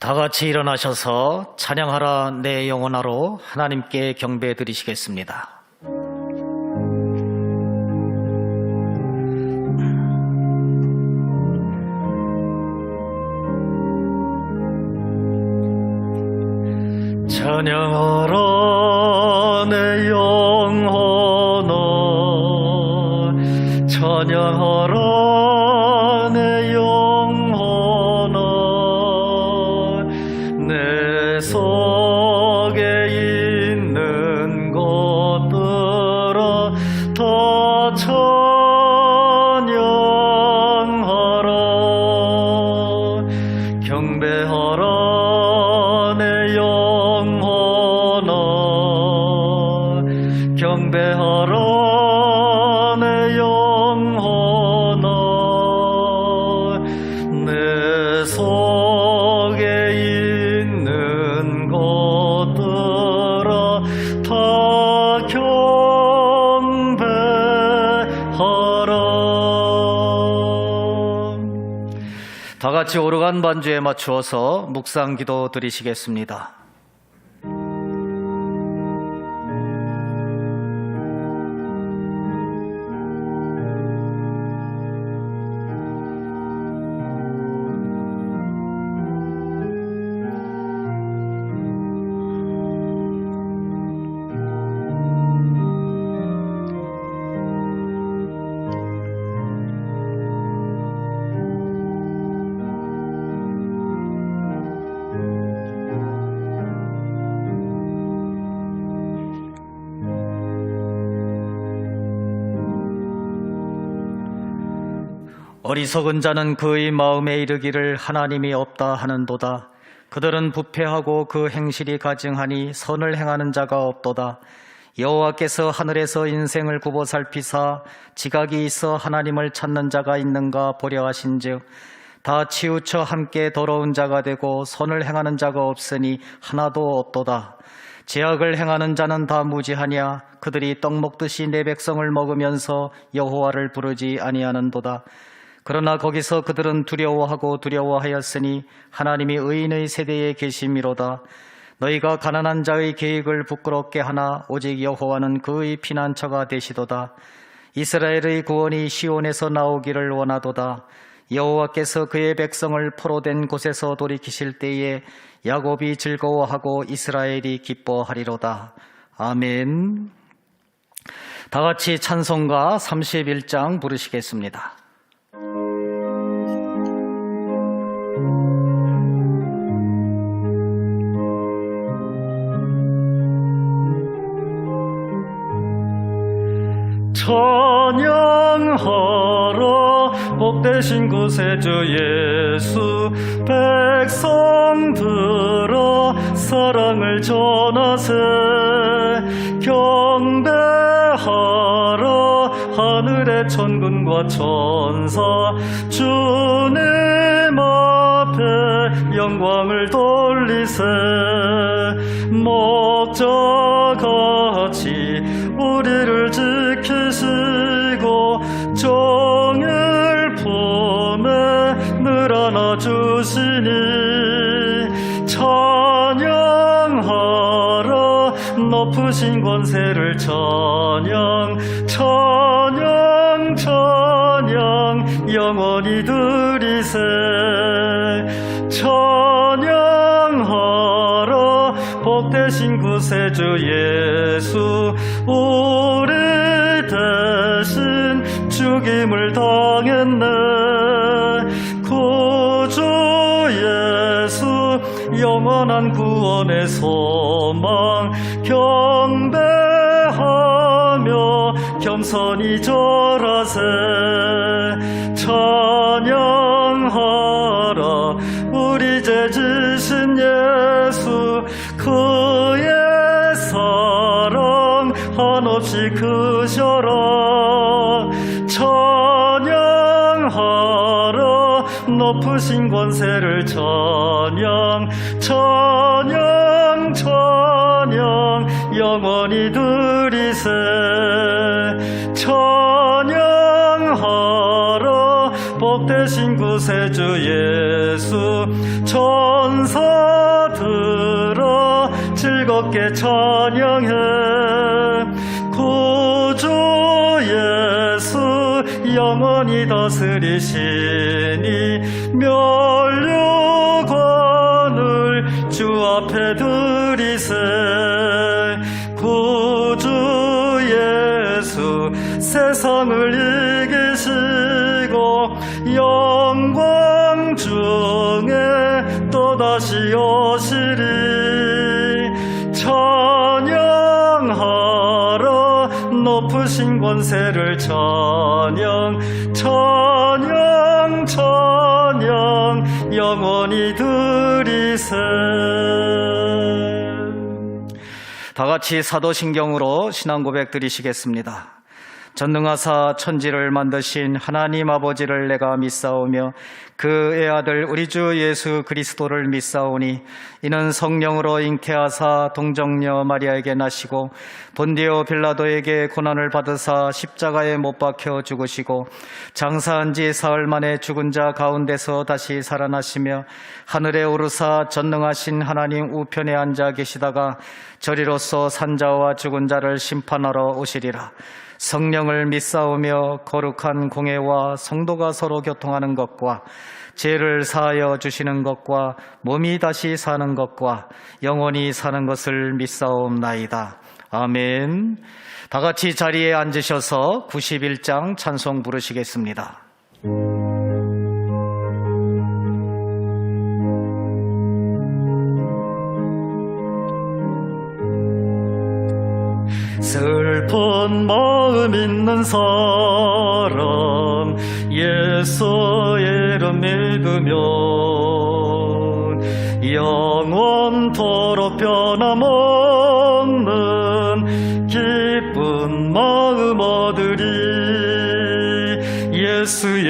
다 같이 일어나셔서 찬양하라 내 영혼아로 하나님께 경배 드리시겠습니다. 찬양하라 내 영혼아, 찬양하라 내 영혼아, 내 속에 있는 것들아 다 찬양하라. 경배하라 내 영혼아, 경배하라 내 영혼아, 내 속에 있는 것들아 다 경배하라. 다 같이 오르간 반주에 맞추어서 묵상 기도 드리시겠습니다. 어리석은 자는 그의 마음에 이르기를 하나님이 없다 하는도다. 그들은 부패하고 그 행실이 가증하니 선을 행하는 자가 없도다. 여호와께서 하늘에서 인생을 굽어 살피사 지각이 있어 하나님을 찾는 자가 있는가 보려 하신즉 다 치우쳐 함께 더러운 자가 되고 선을 행하는 자가 없으니 하나도 없도다. 죄악을 행하는 자는 다 무지하냐. 그들이 떡 먹듯이 내 백성을 먹으면서 여호와를 부르지 아니하는도다. 그러나 거기서 그들은 두려워하고 두려워하였으니 하나님이 의인의 세대에 계심이로다. 너희가 가난한 자의 계획을 부끄럽게 하나 오직 여호와는 그의 피난처가 되시도다. 이스라엘의 구원이 시온에서 나오기를 원하도다. 여호와께서 그의 백성을 포로된 곳에서 돌이키실 때에 야곱이 즐거워하고 이스라엘이 기뻐하리로다. 아멘. 다 같이 찬송가 31장 부르시겠습니다. 찬양하라 복되신 구세주 예수, 백성들아 사랑을 전하세. 경배하라 하늘의 천군과 천사, 주님 앞에 영광을 돌리세. 목자같이 우리를 지키시고 정을 품에 늘 안아주시니 찬양하라 높으신 권세를. 찬양 찬양 찬양 영원히 드리세. 찬양하라 복되신 구세주 예수, 우리 대신 죽임을 당했네. 구주 예수 영원한 구원의 소망, 경배하며 겸손히 절하세. 찬양하라 우리 죄 지신 예수, 그의 사랑 한없이 크셔라. 찬양하라 높으신 권세를. 찬양 찬양 찬양 영원히 드리세. 찬양하라 복되신 구세주 예수 천사들아 즐겁게 찬양해 구주 예수 영원히 다스리시니 면류관을 주 앞에 드리세 구주 예수 세상을 이기시고 영광 중에 또다시 오시리 찬양하라 높으신 권세를 찬양 찬양 찬양 영원히 드리세. 다 같이 사도신경으로 신앙 고백 드리시겠습니다. 전능하사 천지를 만드신 하나님 아버지를 내가 믿사오며 그의 아들 우리 주 예수 그리스도를 믿사오니 이는 성령으로 잉태하사 동정녀 마리아에게 나시고 본디오 빌라도에게 고난을 받으사 십자가에 못 박혀 죽으시고 장사한 지 사흘 만에 죽은 자 가운데서 다시 살아나시며 하늘에 오르사 전능하신 하나님 우편에 앉아 계시다가 저리로서 산자와 죽은 자를 심판하러 오시리라. 성령을 믿사오며 거룩한 공회와 성도가 서로 교통하는 것과 죄를 사하여 주시는 것과 몸이 다시 사는 것과 영원히 사는 것을 믿사옵나이다. 아멘. 다 같이 자리에 앉으셔서 91장 찬송 부르시겠습니다. 슬픈 마음 있는 사람 예수 이름 믿으면 영원토록 변함없는 기쁜 마음 얻으리. 예수의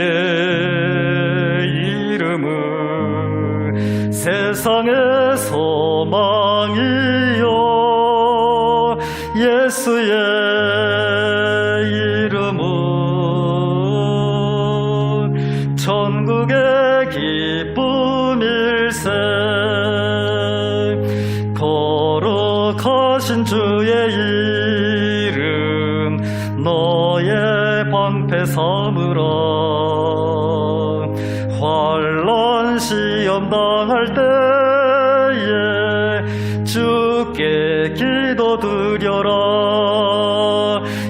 이름은 세상의 소망이요 예수의 이름은 천국의 기쁨일세. 거룩하신 주의 이름 너의 방패 삼으라. 환난 시험 당할 때에 주께 기도드려라.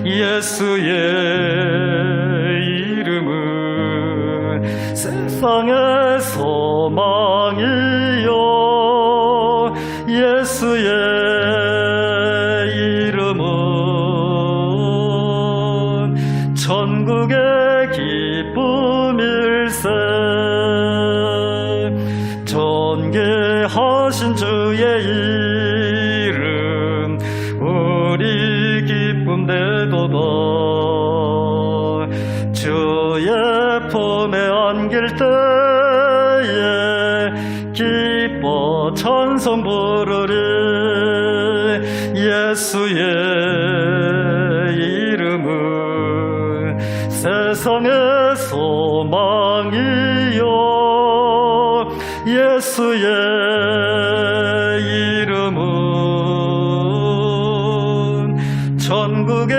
예수의 이름은 세상의 소망이요 예수의 이름은 천국의 기쁨일세. 존귀하신 주의 이름 우리 기쁨 되도다. 주의 품에 안길 때에 기뻐 찬송 부르리. 예수의 이름은 세상의 소망이요 예수의 이름은 천국의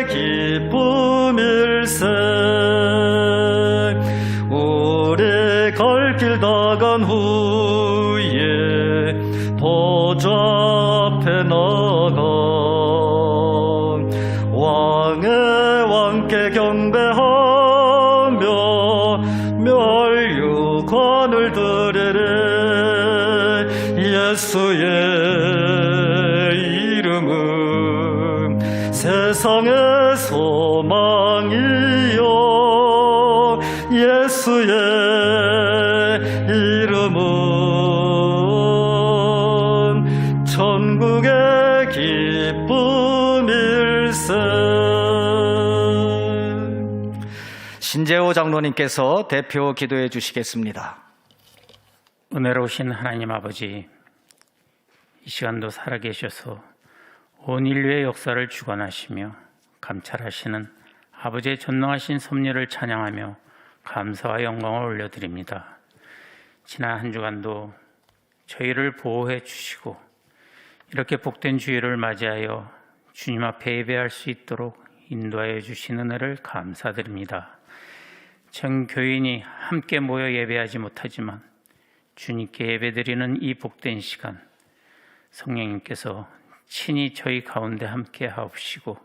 기쁨일세. 우리 갈 길 다간 후에 보좌 앞에 나가 왕의 왕께 경배하며 멸류관을 드리리. 예수의 이름은 세상의 소망이요 예수의 이름은 천국의 기쁨일세. 신재호 장로님께서 대표 기도해 주시겠습니다. 은혜로우신 하나님 아버지, 이 시간도 살아계셔서 온 인류의 역사를 주관하시며 감찰하시는 아버지의 전능하신 섭리를 찬양하며 감사와 영광을 올려드립니다. 지난 한 주간도 저희를 보호해 주시고 이렇게 복된 주일을 맞이하여 주님 앞에 예배할 수 있도록 인도하여 주신 은혜를 감사드립니다. 전 교인이 함께 모여 예배하지 못하지만 주님께 예배드리는 이 복된 시간, 성령님께서 친히 저희 가운데 함께 하옵시고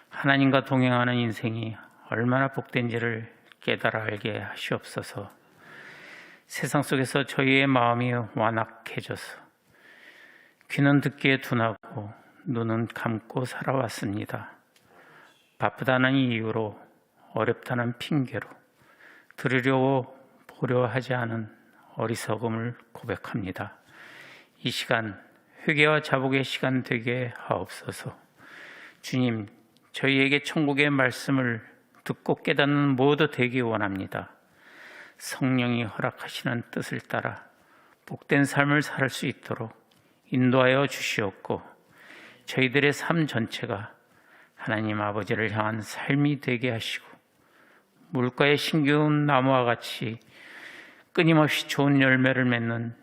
하나님과 동행하는 인생이 얼마나 복된지를 깨달아 알게 하시옵소서. 세상 속에서 저희의 마음이 완악해져서 귀는 듣기에 둔하고 눈은 감고 살아왔습니다. 바쁘다는 이유로, 어렵다는 핑계로 들으려고 보려 하지 않은 어리석음을 고백합니다. 이 시간 회개와 자복의 시간 되게 하옵소서. 주님, 저희에게 천국의 말씀을 듣고 깨닫는 모두 되기 원합니다. 성령이 허락하시는 뜻을 따라 복된 삶을 살 수 있도록 인도하여 주시옵고 저희들의 삶 전체가 하나님 아버지를 향한 삶이 되게 하시고 물가의 신기운 나무와 같이 끊임없이 좋은 열매를 맺는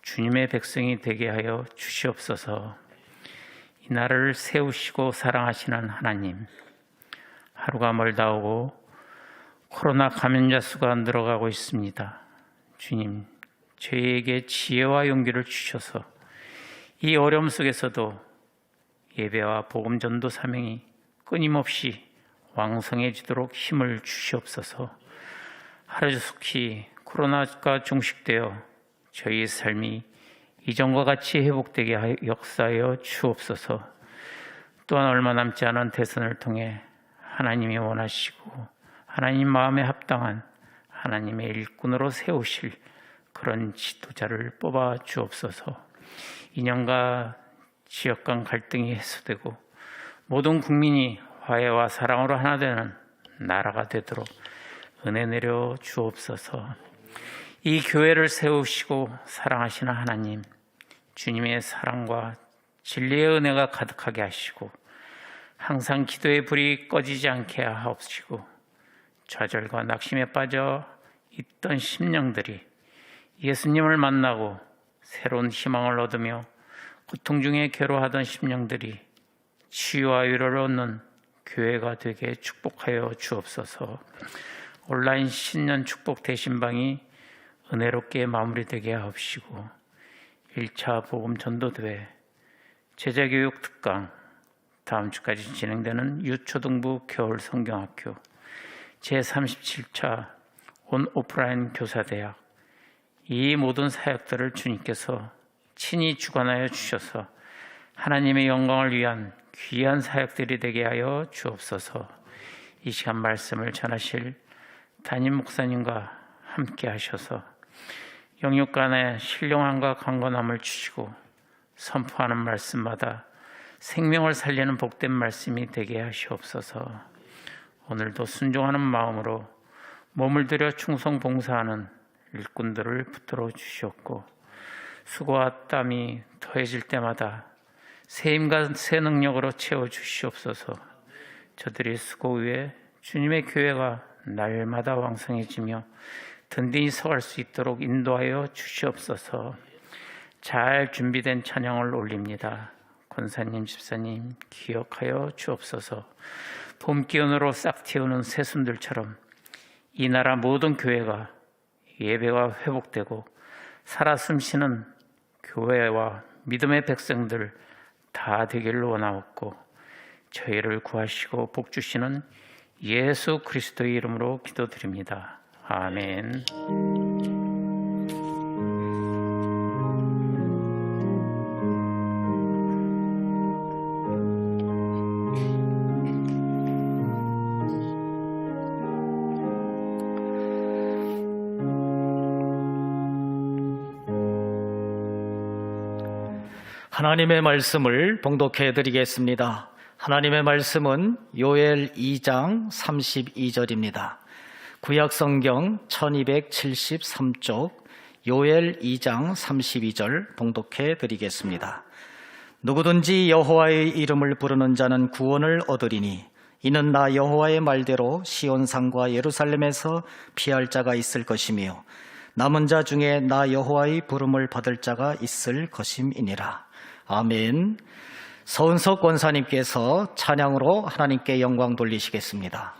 주님의 백성이 되게 하여 주시옵소서. 이 나라를 세우시고 사랑하시는 하나님, 하루가 멀다 오고 코로나 감염자 수가 늘어가고 있습니다. 주님, 저희에게 지혜와 용기를 주셔서 이 어려움 속에서도 예배와 복음 전도 사명이 끊임없이 왕성해지도록 힘을 주시옵소서. 하루속히 코로나가 종식되어 저희의 삶이 이전과 같이 회복되게 역사하여 주옵소서. 또한 얼마 남지 않은 대선을 통해 하나님이 원하시고 하나님 마음에 합당한 하나님의 일꾼으로 세우실 그런 지도자를 뽑아 주옵소서. 이념과 지역 간 갈등이 해소되고 모든 국민이 화해와 사랑으로 하나 되는 나라가 되도록 은혜 내려 주옵소서. 이 교회를 세우시고 사랑하시는 하나님, 주님의 사랑과 진리의 은혜가 가득하게 하시고 항상 기도의 불이 꺼지지 않게 하옵시고 좌절과 낙심에 빠져 있던 심령들이 예수님을 만나고 새로운 희망을 얻으며 고통 중에 괴로워하던 심령들이 치유와 위로를 얻는 교회가 되게 축복하여 주옵소서. 온라인 신년 축복 대신방이 은혜롭게 마무리되게 하옵시고 1차 복음 전도대회, 제자교육 특강, 다음 주까지 진행되는 유초등부 겨울 성경학교, 제37차 온 오프라인 교사대학, 이 모든 사역들을 주님께서 친히 주관하여 주셔서 하나님의 영광을 위한 귀한 사역들이 되게 하여 주옵소서. 이 시간 말씀을 전하실 담임 목사님과 함께 하셔서 영육 간의 신령함과 강건함을 주시고 선포하는 말씀마다 생명을 살리는 복된 말씀이 되게 하시옵소서. 오늘도 순종하는 마음으로 몸을 들여 충성 봉사하는 일꾼들을 붙들어 주시옵고 수고와 땀이 더해질 때마다 새 힘과 새 능력으로 채워 주시옵소서. 저들의 수고 위에 주님의 교회가 날마다 왕성해지며 든든히 서갈 수 있도록 인도하여 주시옵소서. 잘 준비된 찬양을 올립니다. 권사님, 집사님 기억하여 주옵소서. 봄 기운으로 싹 틔우는 새순들처럼 이 나라 모든 교회가 예배가 회복되고 살아 숨쉬는 교회와 믿음의 백성들 다 되기를 원하옵고 저희를 구하시고 복주시는 예수 그리스도의 이름으로 기도드립니다. 아멘. 하나님의 말씀을 봉독해 드리겠습니다. 하나님의 말씀은 요엘 2장 32절입니다. 구약성경 1273쪽 요엘 2장 32절 봉독해 드리겠습니다. 누구든지 여호와의 이름을 부르는 자는 구원을 얻으리니 이는 나 여호와의 말대로 시온산과 예루살렘에서 피할 자가 있을 것이며 남은 자 중에 나 여호와의 부름을 받을 자가 있을 것임이니라. 아멘. 서은석 권사님께서 찬양으로 하나님께 영광 돌리시겠습니다.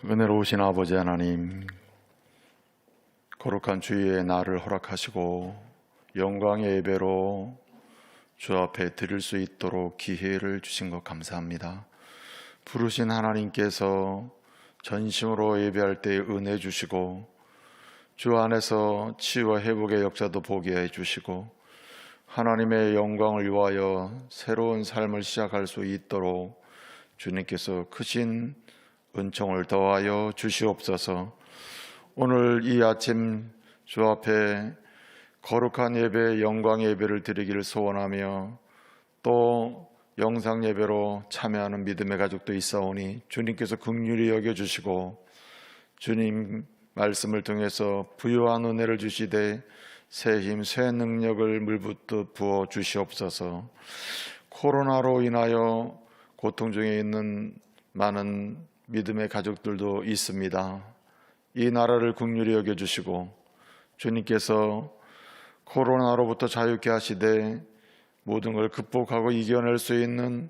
은혜로우신 아버지 하나님, 거룩한 주일의 날을 허락하시고 영광의 예배로 주 앞에 드릴 수 있도록 기회를 주신 것 감사합니다. 부르신 하나님께서 전심으로 예배할 때 은혜 주시고 주 안에서 치유와 회복의 역사도 보게 해주시고 하나님의 영광을 위하여 새로운 삶을 시작할 수 있도록 주님께서 크신 은총을 더하여 주시옵소서. 오늘 이 아침 주 앞에 거룩한 예배, 영광의 예배를 드리기를 소원하며 또 영상 예배로 참여하는 믿음의 가족도 있사오니 주님께서 긍휼히 여겨주시고 주님 말씀을 통해서 부유한 은혜를 주시되 새 힘, 새 능력을 물붓듯 부어 주시옵소서. 코로나로 인하여 고통 중에 있는 많은 믿음의 가족들도 있습니다. 이 나라를 긍휼히 여겨주시고 주님께서 코로나로부터 자유케 하시되 모든 걸 극복하고 이겨낼 수 있는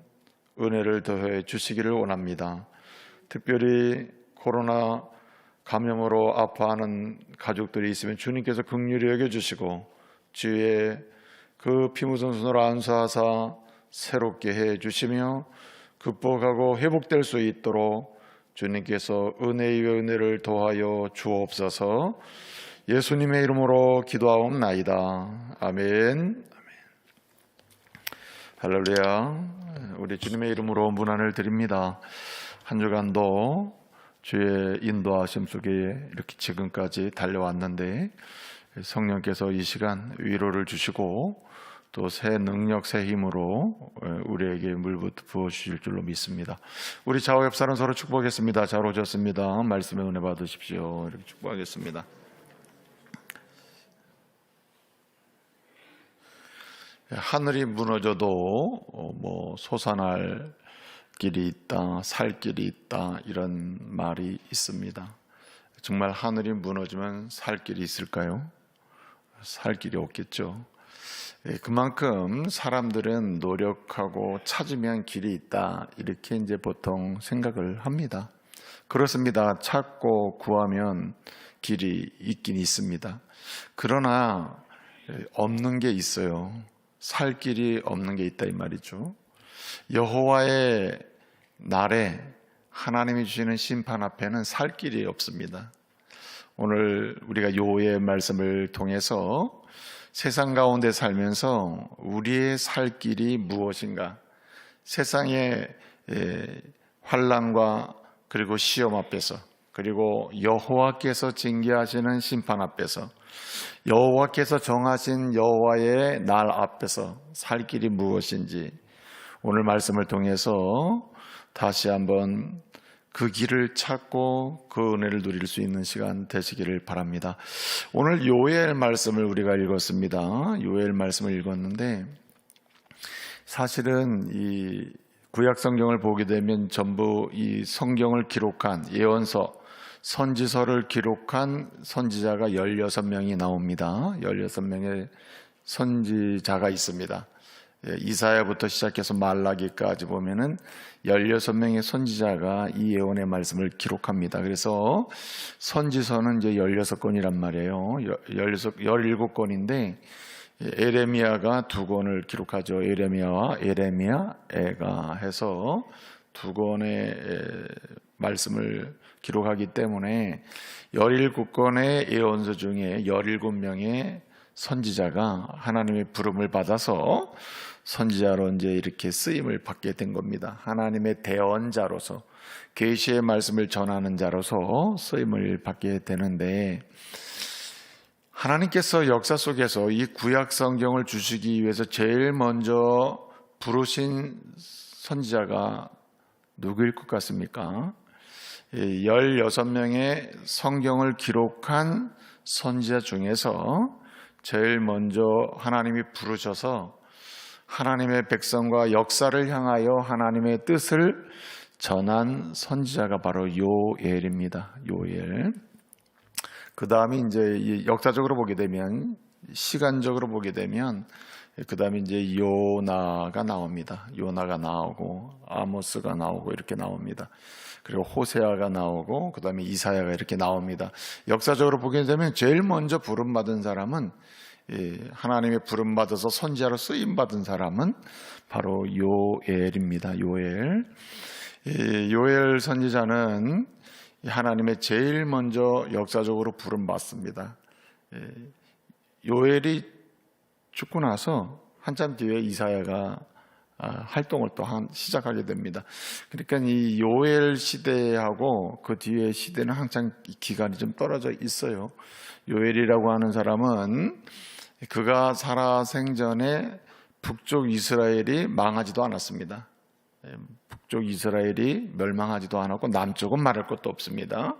은혜를 더해 주시기를 원합니다. 특별히 코로나 감염으로 아파하는 가족들이 있으면 주님께서 긍휼히 여겨주시고 주의 그 피 묻은 손으로 안수하사 새롭게 해주시며 극복하고 회복될 수 있도록 주님께서 은혜 위에 은혜를 더하여 주옵소서. 예수님의 이름으로 기도하옵나이다. 아멘. 할렐루야. 우리 주님의 이름으로 문안을 드립니다. 한 주간도 주의 인도하심 속에 이렇게 지금까지 달려왔는데 성령께서 이 시간 위로를 주시고 또 새 능력, 새 힘으로 우리에게 물부터 부어주실 줄로 믿습니다. 우리 좌우 옆 사람 서로 축복하겠습니다. 잘 오셨습니다. 말씀의 은혜 받으십시오. 이렇게 축복하겠습니다. 하늘이 무너져도 솟아날 길이 있다, 살 길이 있다, 이런 말이 있습니다. 정말 하늘이 무너지면 살 길이 있을까요? 살 길이 없겠죠. 그만큼 사람들은 노력하고 찾으면 길이 있다, 이렇게 이제 보통 생각을 합니다. 그렇습니다. 찾고 구하면 길이 있긴 있습니다. 그러나 없는 게 있어요. 살 길이 없는 게 있다, 이 말이죠. 여호와의 날에 하나님이 주시는 심판 앞에는 살 길이 없습니다. 오늘 우리가 요의 말씀을 통해서 세상 가운데 살면서 우리의 살 길이 무엇인가, 세상의 환난과 그리고 시험 앞에서, 그리고 여호와께서 징계하시는 심판 앞에서, 여호와께서 정하신 여호와의 날 앞에서 살 길이 무엇인지 오늘 말씀을 통해서 다시 한번 그 길을 찾고 그 은혜를 누릴 수 있는 시간 되시기를 바랍니다. 오늘 요엘 말씀을 우리가 읽었습니다. 요엘 말씀을 읽었는데 사실은 이 구약 성경을 보게 되면 전부 이 성경을 기록한 예언서, 선지서를 기록한 선지자가 16명이 나옵니다. 16명의 선지자가 있습니다. 이사야부터 시작해서 말라기까지 보면은 16명의 선지자가 이 예언의 말씀을 기록합니다. 그래서 선지서는 이제 16권이란 말이에요. 17권인데 에레미야가 2권을 기록하죠. 에레미야와 에레미야가 해서 2권의 말씀을 기록하기 때문에 17권의 예언서 중에 17명의 선지자가 하나님의 부름을 받아서 선지자로 이제 이렇게 쓰임을 받게 된 겁니다. 하나님의 대언자로서, 계시의 말씀을 전하는 자로서 쓰임을 받게 되는데, 하나님께서 역사 속에서 이 구약 성경을 주시기 위해서 제일 먼저 부르신 선지자가 누구일 것 같습니까? 16명의 성경을 기록한 선지자 중에서 제일 먼저 하나님이 부르셔서 하나님의 백성과 역사를 향하여 하나님의 뜻을 전한 선지자가 바로 요엘입니다. 요엘. 그 다음에 이제 역사적으로 보게 되면, 시간적으로 보게 되면, 그 다음에 이제 요나가 나옵니다. 요나가 나오고, 아모스가 나오고, 이렇게 나옵니다. 그리고 호세아가 나오고, 그 다음에 이사야가 이렇게 나옵니다. 역사적으로 보게 되면 제일 먼저 부름받은 사람은, 하나님의 부름받아서 선지자로 쓰임받은 사람은 바로 요엘입니다. 요엘. 요엘 선지자는 하나님의 제일 먼저 역사적으로 부름받습니다. 요엘이 죽고 나서 한참 뒤에 이사야가 활동을 또 시작하게 됩니다. 그러니까 이 요엘 시대하고 그 뒤에 시대는 항상 기간이 좀 떨어져 있어요. 요엘이라고 하는 사람은 그가 살아 생전에 북쪽 이스라엘이 망하지도 않았습니다. 북쪽 이스라엘이 멸망하지도 않았고 남쪽은 말할 것도 없습니다.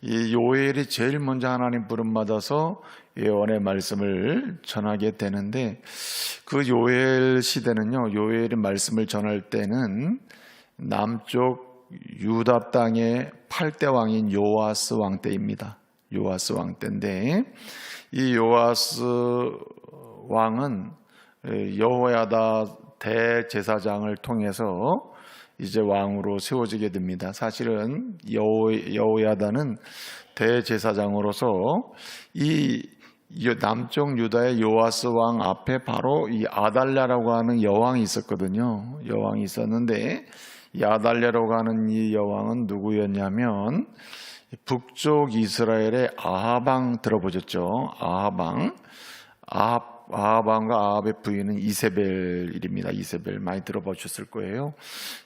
이 요엘이 제일 먼저 하나님 부름받아서 예언의 말씀을 전하게 되는데, 그 요엘 시대는요, 요엘의 말씀을 전할 때는 남쪽 유다 땅의 8대 왕인 요아스 왕 때입니다. 요아스 왕 때인데, 이 요아스 왕은 여호야다 대제사장을 통해서 이제 왕으로 세워지게 됩니다. 사실은 여호야다는 대제사장으로서 이 남쪽 유다의 요아스 왕 앞에 바로 이 아달랴라고 하는 여왕이 있었거든요. 여왕이 있었는데, 이 아달랴라고 하는 이 여왕은 누구였냐면 북쪽 이스라엘의 아합왕 들어보셨죠? 아합왕과 아합의 부인은 이세벨입니다. 이세벨 많이 들어보셨을 거예요.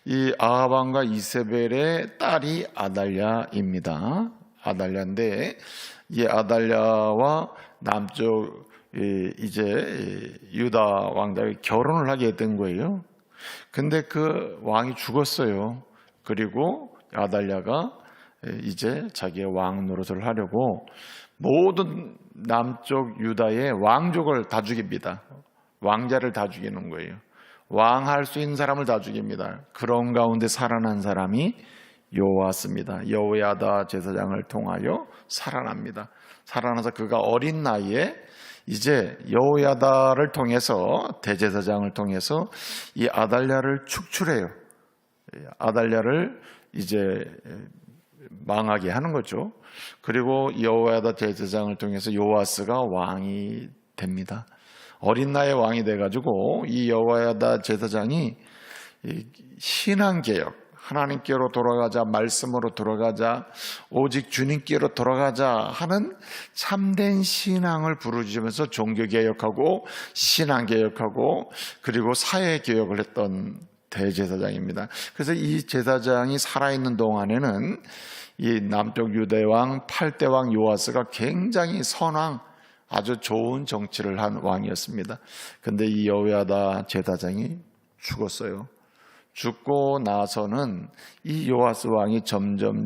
이 아합왕과 이세벨의 딸이 아달랴입니다. 아달랴인데, 이 아달랴와 남쪽 이제 유다 왕들이 결혼을 하게 된 거예요. 근데 그 왕이 죽었어요. 그리고 아달랴가 이제 자기의 왕 노릇을 하려고 모든 남쪽 유다의 왕족을 다 죽입니다. 왕자를 다 죽이는 거예요. 왕할 수 있는 사람을 다 죽입니다. 그런 가운데 살아난 사람이 요아스입니다. 여호야다 제사장을 통하여 살아납니다. 살아나서 그가 어린 나이에 이제 여호야다를 통해서, 대제사장을 통해서 이 아달랴를 축출해요. 아달랴를 이제 망하게 하는 거죠. 그리고 여호야다 제사장을 통해서 요아스가 왕이 됩니다. 어린 나이에 왕이 돼가지고 이 여호야다 제사장이 신앙개혁, 하나님께로 돌아가자, 말씀으로 돌아가자, 오직 주님께로 돌아가자 하는 참된 신앙을 부르짖으면서 종교개혁하고 신앙개혁하고 그리고 사회개혁을 했던 대제사장입니다. 그래서 이 제사장이 살아있는 동안에는 이 남쪽 유대 왕 8대 왕 요아스가 굉장히 선왕, 아주 좋은 정치를 한 왕이었습니다. 근데 이 여호야다 제사장이 죽었어요. 죽고 나서는 이 요아스 왕이 점점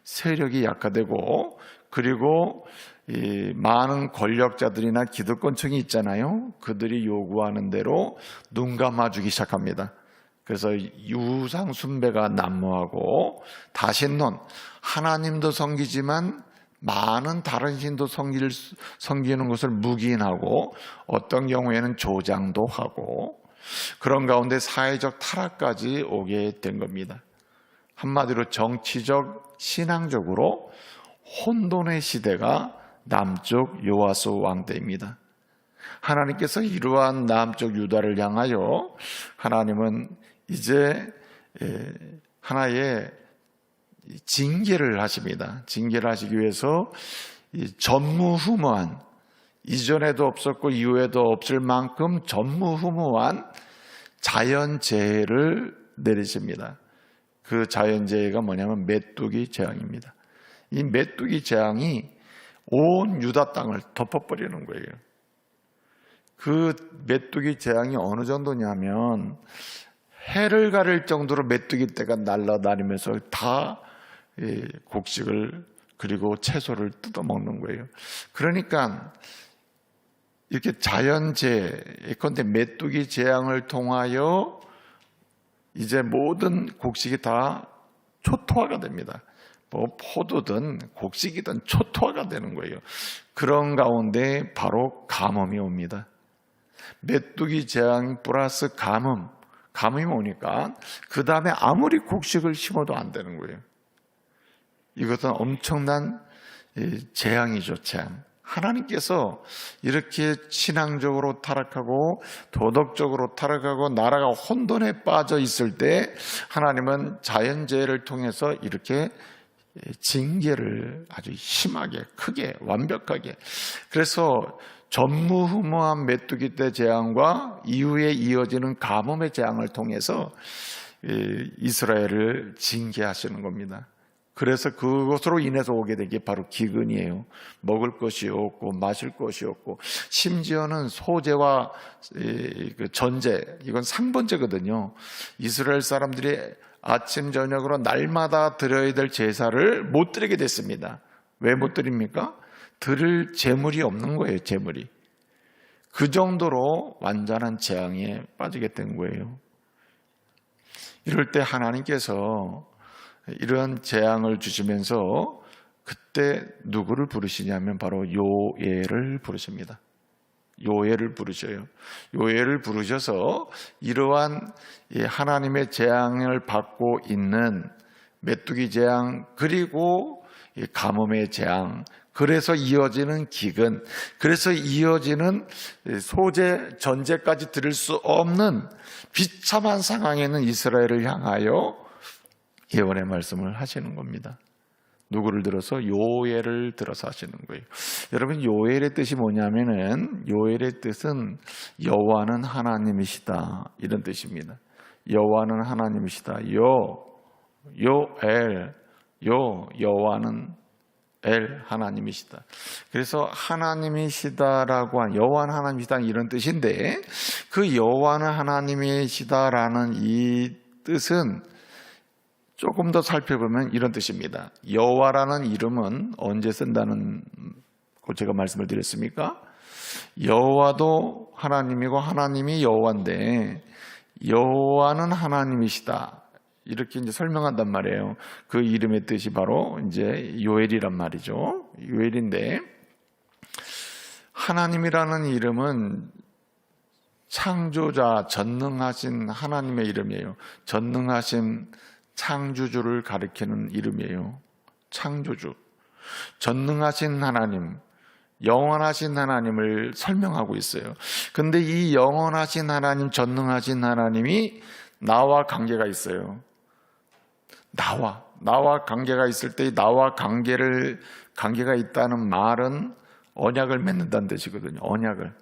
세력이 약화되고, 그리고 이 많은 권력자들이나 기득권층이 있잖아요. 그들이 요구하는 대로 눈 감아주기 시작합니다. 그래서 유상 숭배가 난무하고 다신론, 하나님도 섬기지만 많은 다른 신도 섬기는 것을 묵인하고 어떤 경우에는 조장도 하고, 그런 가운데 사회적 타락까지 오게 된 겁니다. 한마디로 정치적, 신앙적으로 혼돈의 시대가 남쪽 요아스 왕 때입니다. 하나님께서 이러한 남쪽 유다를 향하여 하나님은 이제 하나의 징계를 하십니다. 징계를 하시기 위해서 전무후무한, 이전에도 없었고 이후에도 없을 만큼 전무후무한 자연재해를 내리십니다. 그 자연재해가 뭐냐면 메뚜기 재앙입니다. 이 메뚜기 재앙이 온 유다 땅을 덮어버리는 거예요. 그 메뚜기 재앙이 어느 정도냐면 해를 가릴 정도로 메뚜기 떼가 날아다니면서 다 곡식을 그리고 채소를 뜯어먹는 거예요. 그러니까 이렇게 자연재해, 예컨대 메뚜기 재앙을 통하여 이제 모든 곡식이 다 초토화가 됩니다. 뭐 포도든 곡식이든 초토화가 되는 거예요. 그런 가운데 바로 가뭄이 옵니다. 메뚜기 재앙 플러스 가뭄이 오니까 그 다음에 아무리 곡식을 심어도 안 되는 거예요. 이것은 엄청난 재앙이죠, 재앙. 하나님께서 이렇게 신앙적으로 타락하고 도덕적으로 타락하고 나라가 혼돈에 빠져 있을 때 하나님은 자연재해를 통해서 이렇게 징계를 아주 심하게, 크게, 완벽하게. 그래서 전무후무한 메뚜기 떼 재앙과 이후에 이어지는 가뭄의 재앙을 통해서 이스라엘을 징계하시는 겁니다. 그래서 그것으로 인해서 오게 된 게 바로 기근이에요. 먹을 것이 없고 마실 것이 없고, 심지어는 소재와 전제, 이건 상번제거든요. 이스라엘 사람들이 아침 저녁으로 날마다 드려야 될 제사를 못 드리게 됐습니다. 왜 못 드립니까? 드릴 재물이 없는 거예요. 재물이. 그 정도로 완전한 재앙에 빠지게 된 거예요. 이럴 때 하나님께서 이런 재앙을 주시면서 그때 누구를 부르시냐면 바로 요엘을 부르십니다. 요엘을 부르셔요. 요엘을 부르셔서 이러한 하나님의 재앙을 받고 있는 메뚜기 재앙, 그리고 가뭄의 재앙, 그래서 이어지는 기근, 그래서 이어지는 소재, 전제까지 들을 수 없는 비참한 상황에 있는 이스라엘을 향하여 예언의 말씀을 하시는 겁니다. 누구를 들어서? 요엘을 들어서 하시는 거예요. 여러분, 요엘의 뜻이 뭐냐면은, 요엘의 뜻은 여호와는 하나님이시다, 이런 뜻입니다. 여호와는 하나님이시다. 여호와는 엘, 하나님이시다. 그래서 하나님이시다라고 한, 여호와는 하나님이시다, 이런 뜻인데, 그 여호와는 하나님이시다라는 이 뜻은 조금 더 살펴보면 이런 뜻입니다. 여호와라는 이름은 언제 쓴다는 걸 제가 말씀을 드렸습니까? 여호와도 하나님이고 하나님이 여호와인데 여호와는 하나님이시다, 이렇게 이제 설명한단 말이에요. 그 이름의 뜻이 바로 이제 요엘이란 말이죠. 요엘인데, 하나님이라는 이름은 창조자, 전능하신 하나님의 이름이에요. 전능하신 창조주를 가리키는 이름이에요. 창조주, 전능하신 하나님, 영원하신 하나님을 설명하고 있어요. 근데 이 영원하신 하나님, 전능하신 하나님이 나와 관계가 있어요. 나와 관계가 있을 때, 나와 관계가 있다는 말은 언약을 맺는다는 뜻이거든요. 언약을.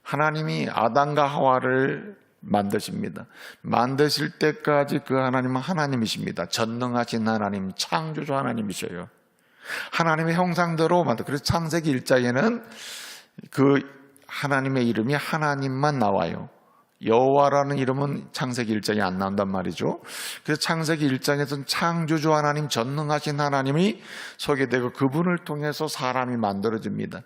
하나님이 아담과 하와를 만드십니다. 만드실 때까지 그 하나님은 하나님이십니다. 전능하신 하나님, 창조주 하나님이셔요. 하나님의 형상대로 만들. 그래서 창세기 1장에는 그 하나님의 이름이 하나님만 나와요. 여호와라는 이름은 창세기 1장에 안 나온단 말이죠. 그래서 창세기 1장에서는 창조주 하나님, 전능하신 하나님이 소개되고 그분을 통해서 사람이 만들어집니다.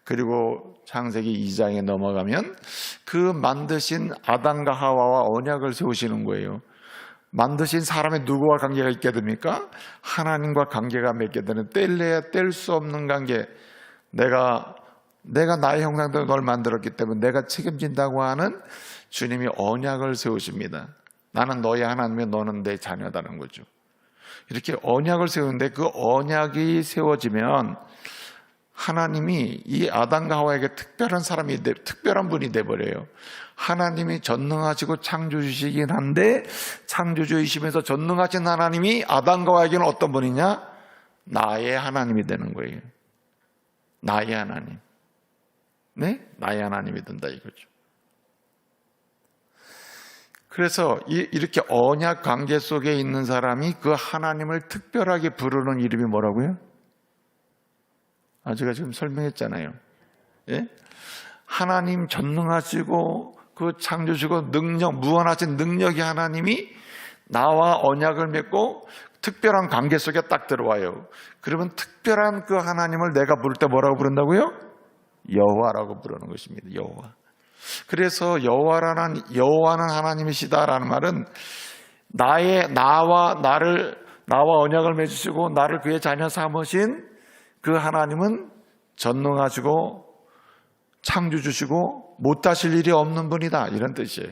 그리고 창세기 2장에 넘어가면 그 만드신 아담과 하와와 언약을 세우시는 거예요. 만드신 사람의 누구와 관계가 있게 됩니까? 하나님과 관계가 맺게 되는, 뗄래야 뗄 수 없는 관계. 내가 나의 형상대로 널 만들었기 때문에 내가 책임진다고 하는 주님이 언약을 세우십니다. 나는 너의 하나님이며 너는 내 자녀다는 거죠. 이렇게 언약을 세우는데, 그 언약이 세워지면 하나님이 이 아담과 하와에게 특별한 분이 돼버려요. 하나님이 전능하시고 창조주시긴 한데, 창조주이시면서 전능하신 하나님이 아담과 하와에게는 어떤 분이냐? 나의 하나님이 되는 거예요. 나의 하나님. 네? 나의 하나님이 된다 이거죠. 그래서 이렇게 언약 관계 속에 있는 사람이 그 하나님을 특별하게 부르는 이름이 뭐라고요? 제가 지금 설명했잖아요. 예? 하나님 전능하시고 그 창조주고 무한하신 능력의 하나님이 나와 언약을 맺고 특별한 관계 속에 딱 들어와요. 그러면 특별한 그 하나님을 내가 부를 때 뭐라고 부른다고요? 여호와라고 부르는 것입니다. 여호와. 그래서 여호와는 하나님이시다라는 말은 나와 언약을 맺으시고 나를 그의 자녀 삼으신 그 하나님은 전능하시고 창조주시고 못하실 일이 없는 분이다, 이런 뜻이에요.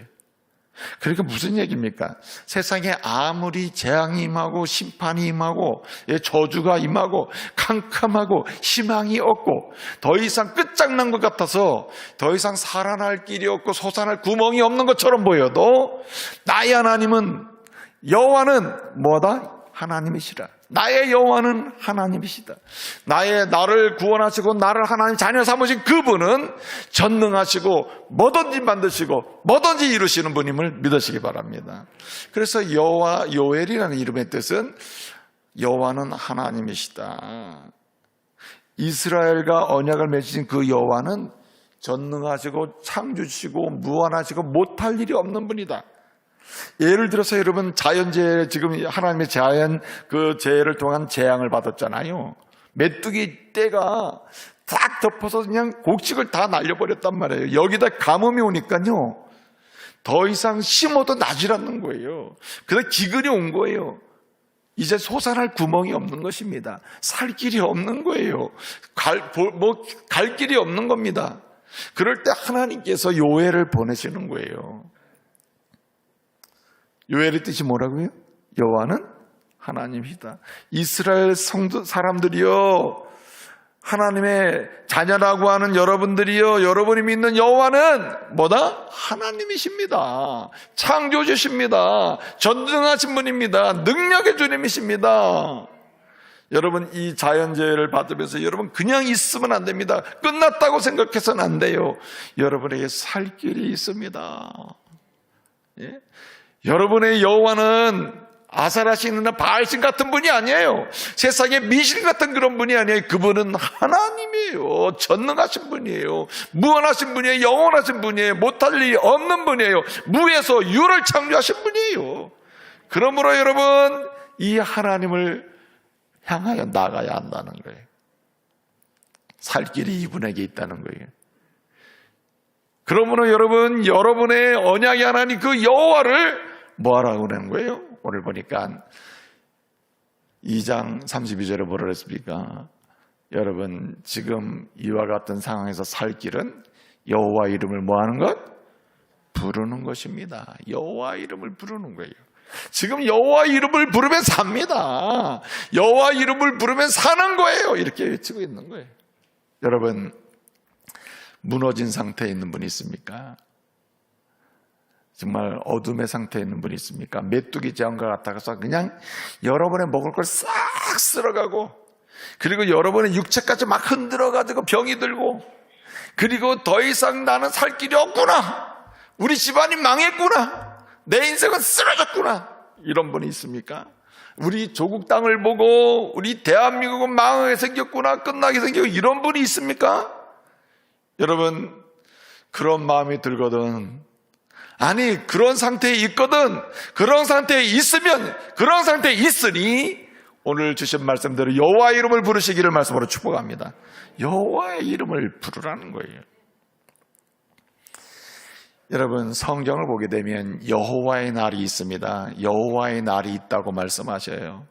그러니까 무슨 얘기입니까? 세상에 아무리 재앙이 임하고 심판이 임하고 저주가 임하고 캄캄하고 희망이 없고 더 이상 끝장난 것 같아서 더 이상 살아날 길이 없고 솟아날 구멍이 없는 것처럼 보여도, 나의 하나님은, 여호와는 뭐다? 하나님이시라. 나의 여호와는 하나님이시다. 나를 구원하시고 나를 하나님 자녀 삼으신 그분은 전능하시고 뭐든지 만드시고 뭐든지 이루시는 분임을 믿으시기 바랍니다. 그래서 여호와, 요엘이라는 이름의 뜻은 여호와는 하나님이시다. 이스라엘과 언약을 맺으신 그 여호와는 전능하시고 창조주시고 무한하시고 못할 일이 없는 분이다. 예를 들어서 여러분 자연재해, 지금 하나님의 자연 그 재해를 통한 재앙을 받았잖아요. 메뚜기 떼가 딱 덮어서 그냥 곡식을 다 날려버렸단 말이에요. 여기다 가뭄이 오니까요 더 이상 심어도 나질 않는 거예요. 그래서 기근이 온 거예요. 이제 솟아날 구멍이 없는 것입니다. 살 길이 없는 거예요. 갈 길이 없는 겁니다. 그럴 때 하나님께서 요엘을 보내시는 거예요. 요엘의 뜻이 뭐라고요? 여호와는 하나님이다. 이스라엘 성도 사람들이요, 하나님의 자녀라고 하는 여러분들이요, 여러분이 믿는 여호와는 뭐다? 하나님이십니다. 창조주십니다. 전능하신 분입니다. 능력의 주님이십니다. 여러분 이 자연재해를 받으면서 여러분 그냥 있으면 안 됩니다. 끝났다고 생각해서는 안 돼요. 여러분에게 살 길이 있습니다. 예? 여러분의 여호와는 아사라신이나 바알신 같은 분이 아니에요. 세상에 미신 같은 그런 분이 아니에요. 그분은 하나님이에요. 전능하신 분이에요. 무한하신 분이에요. 영원하신 분이에요. 못할 일이 없는 분이에요. 무에서 유를 창조하신 분이에요. 그러므로 여러분 이 하나님을 향하여 나가야 한다는 거예요. 살 길이 이분에게 있다는 거예요. 그러므로 여러분, 여러분의 언약의 하나님 그 여호와를 뭐하라고 그러는 거예요? 오늘 보니까 2장 32절에 뭐라 그랬습니까? 여러분 지금 이와 같은 상황에서 살 길은 여호와 이름을 뭐하는 것? 부르는 것입니다. 여호와 이름을 부르는 거예요. 지금 여호와 이름을 부르면 삽니다. 여호와 이름을 부르면 사는 거예요. 이렇게 외치고 있는 거예요. 여러분 무너진 상태에 있는 분이 있습니까? 정말 어둠의 상태에 있는 분이 있습니까? 메뚜기 재앙과 같아서 그냥 여러분의 먹을 걸 싹 쓸어가고, 그리고 여러분의 육체까지 막 흔들어가지고 병이 들고, 그리고 더 이상 나는 살 길이 없구나, 우리 집안이 망했구나, 내 인생은 쓰러졌구나, 이런 분이 있습니까? 우리 조국 땅을 보고 우리 대한민국은 망하게 생겼구나, 끝나게 생겼고, 이런 분이 있습니까? 여러분 그런 마음이 들거든, 아니 그런 상태에 있거든, 그런 상태에 있으면, 그런 상태에 있으니 오늘 주신 말씀대로 여호와 이름을 부르시기를 말씀으로 축복합니다. 여호와의 이름을 부르라는 거예요. 여러분 성경을 보게 되면 여호와의 날이 있습니다. 여호와의 날이 있다고 말씀하셔요.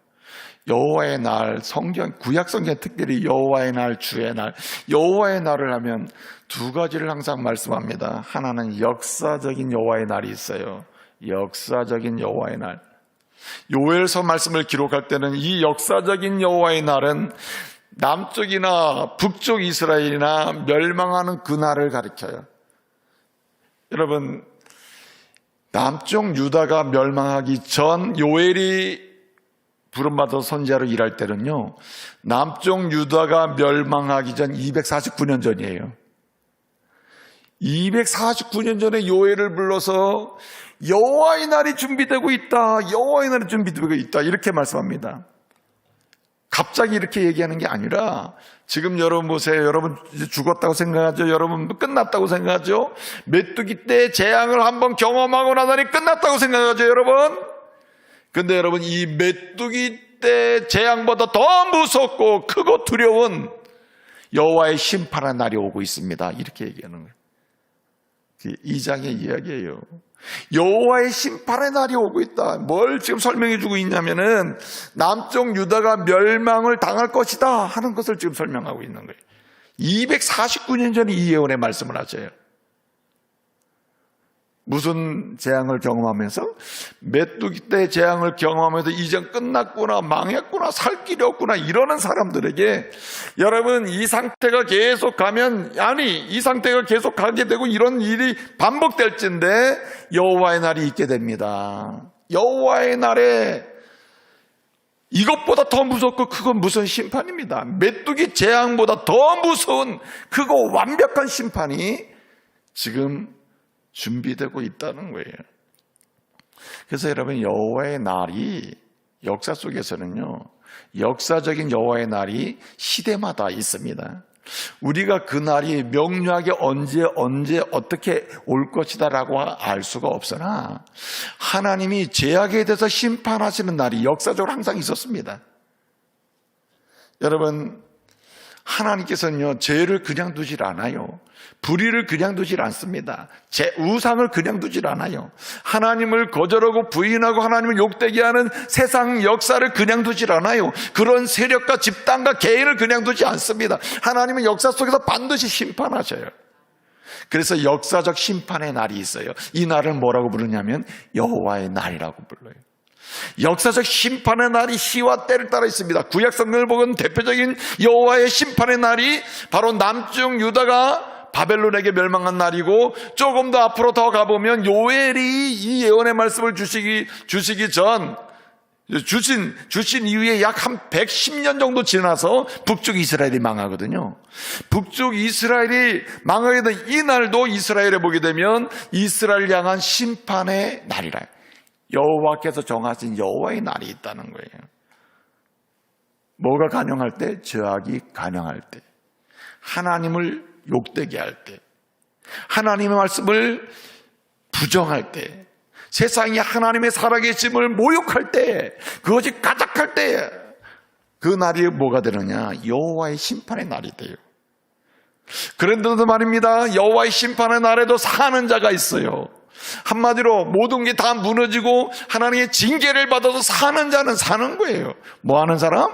여호와의 날, 성경, 구약 성경 특별히 여호와의 날, 주의 날, 여호와의 날을 하면 두 가지를 항상 말씀합니다. 하나는 역사적인 여호와의 날이 있어요. 역사적인 여호와의 날. 요엘서 말씀을 기록할 때는 이 역사적인 여호와의 날은 남쪽이나 북쪽 이스라엘이나 멸망하는 그 날을 가리켜요. 여러분 남쪽 유다가 멸망하기 전 요엘이 부름받아 선지자로 일할 때는요, 남쪽 유다가 멸망하기 전 249년 전이에요. 249년 전에 요엘을 불러서 여호와의 날이 준비되고 있다, 여호와의 날이 준비되고 있다, 이렇게 말씀합니다. 갑자기 이렇게 얘기하는 게 아니라, 지금 여러분 보세요. 여러분 이제 죽었다고 생각하죠? 여러분 끝났다고 생각하죠? 메뚜기 때 재앙을 한번 경험하고 나더니 끝났다고 생각하죠, 여러분? 근데 여러분 이 메뚜기 때 재앙보다 더 무섭고 크고 두려운 여호와의 심판의 날이 오고 있습니다. 이렇게 얘기하는 거예요. 2장의 이야기예요. 여호와의 심판의 날이 오고 있다. 뭘 지금 설명해 주고 있냐면은 남쪽 유다가 멸망을 당할 것이다 하는 것을 지금 설명하고 있는 거예요. 249년 전에 이 예언의 말씀을 하셔요. 무슨 재앙을 경험하면서? 메뚜기 때 재앙을 경험하면서 이제 끝났구나, 망했구나, 살 길이 없구나 이러는 사람들에게 여러분 이 상태가 계속 가면, 아니 이 상태가 계속 가게 되고 이런 일이 반복될진데 여호와의 날이 있게 됩니다. 여호와의 날에 이것보다 더 무섭고 크고 무서운 심판입니다. 메뚜기 재앙보다 더 무서운 크고 완벽한 심판이 지금 준비되고 있다는 거예요. 그래서 여러분, 여호와의 날이 역사 속에서는요, 역사적인 여호와의 날이 시대마다 있습니다. 우리가 그 날이 명료하게 언제 어떻게 올 것이다라고 알 수가 없으나 하나님이 죄악에 대해서 심판하시는 날이 역사적으로 항상 있었습니다. 여러분, 하나님께서는요, 죄를 그냥 두질 않아요. 불의를 그냥 두질 않습니다. 우상을 그냥 두질 않아요. 하나님을 거절하고 부인하고 하나님을 욕되게 하는 세상 역사를 그냥 두질 않아요. 그런 세력과 집단과 개인을 그냥 두지 않습니다. 하나님은 역사 속에서 반드시 심판하셔요. 그래서 역사적 심판의 날이 있어요. 이 날을 뭐라고 부르냐면 여호와의 날이라고 불러요. 역사적 심판의 날이 시와 때를 따라 있습니다. 구약 성경을 보면 대표적인 여호와의 심판의 날이 바로 남쪽 유다가 바벨론에게 멸망한 날이고, 조금 더 앞으로 더 가보면 요엘이 이 예언의 말씀을 주시기 전 주신 이후에 약 한 110년 정도 지나서 북쪽 이스라엘이 망하거든요. 북쪽 이스라엘이 망하게 된 이 날도 이스라엘에 보게 되면 이스라엘 향한 심판의 날이라, 여호와께서 정하신 여호와의 날이 있다는 거예요. 뭐가 간영할 때? 죄악이 간영할 때, 하나님을 욕되게 할 때, 하나님의 말씀을 부정할 때, 세상이 하나님의 살아계심을 모욕할 때, 그것이 가득할 때, 그 날이 뭐가 되느냐? 여호와의 심판의 날이 돼요. 그런데도 말입니다, 여호와의 심판의 날에도 사는 자가 있어요. 한마디로 모든 게 다 무너지고 하나님의 징계를 받아서 사는 자는 사는 거예요. 뭐 하는 사람?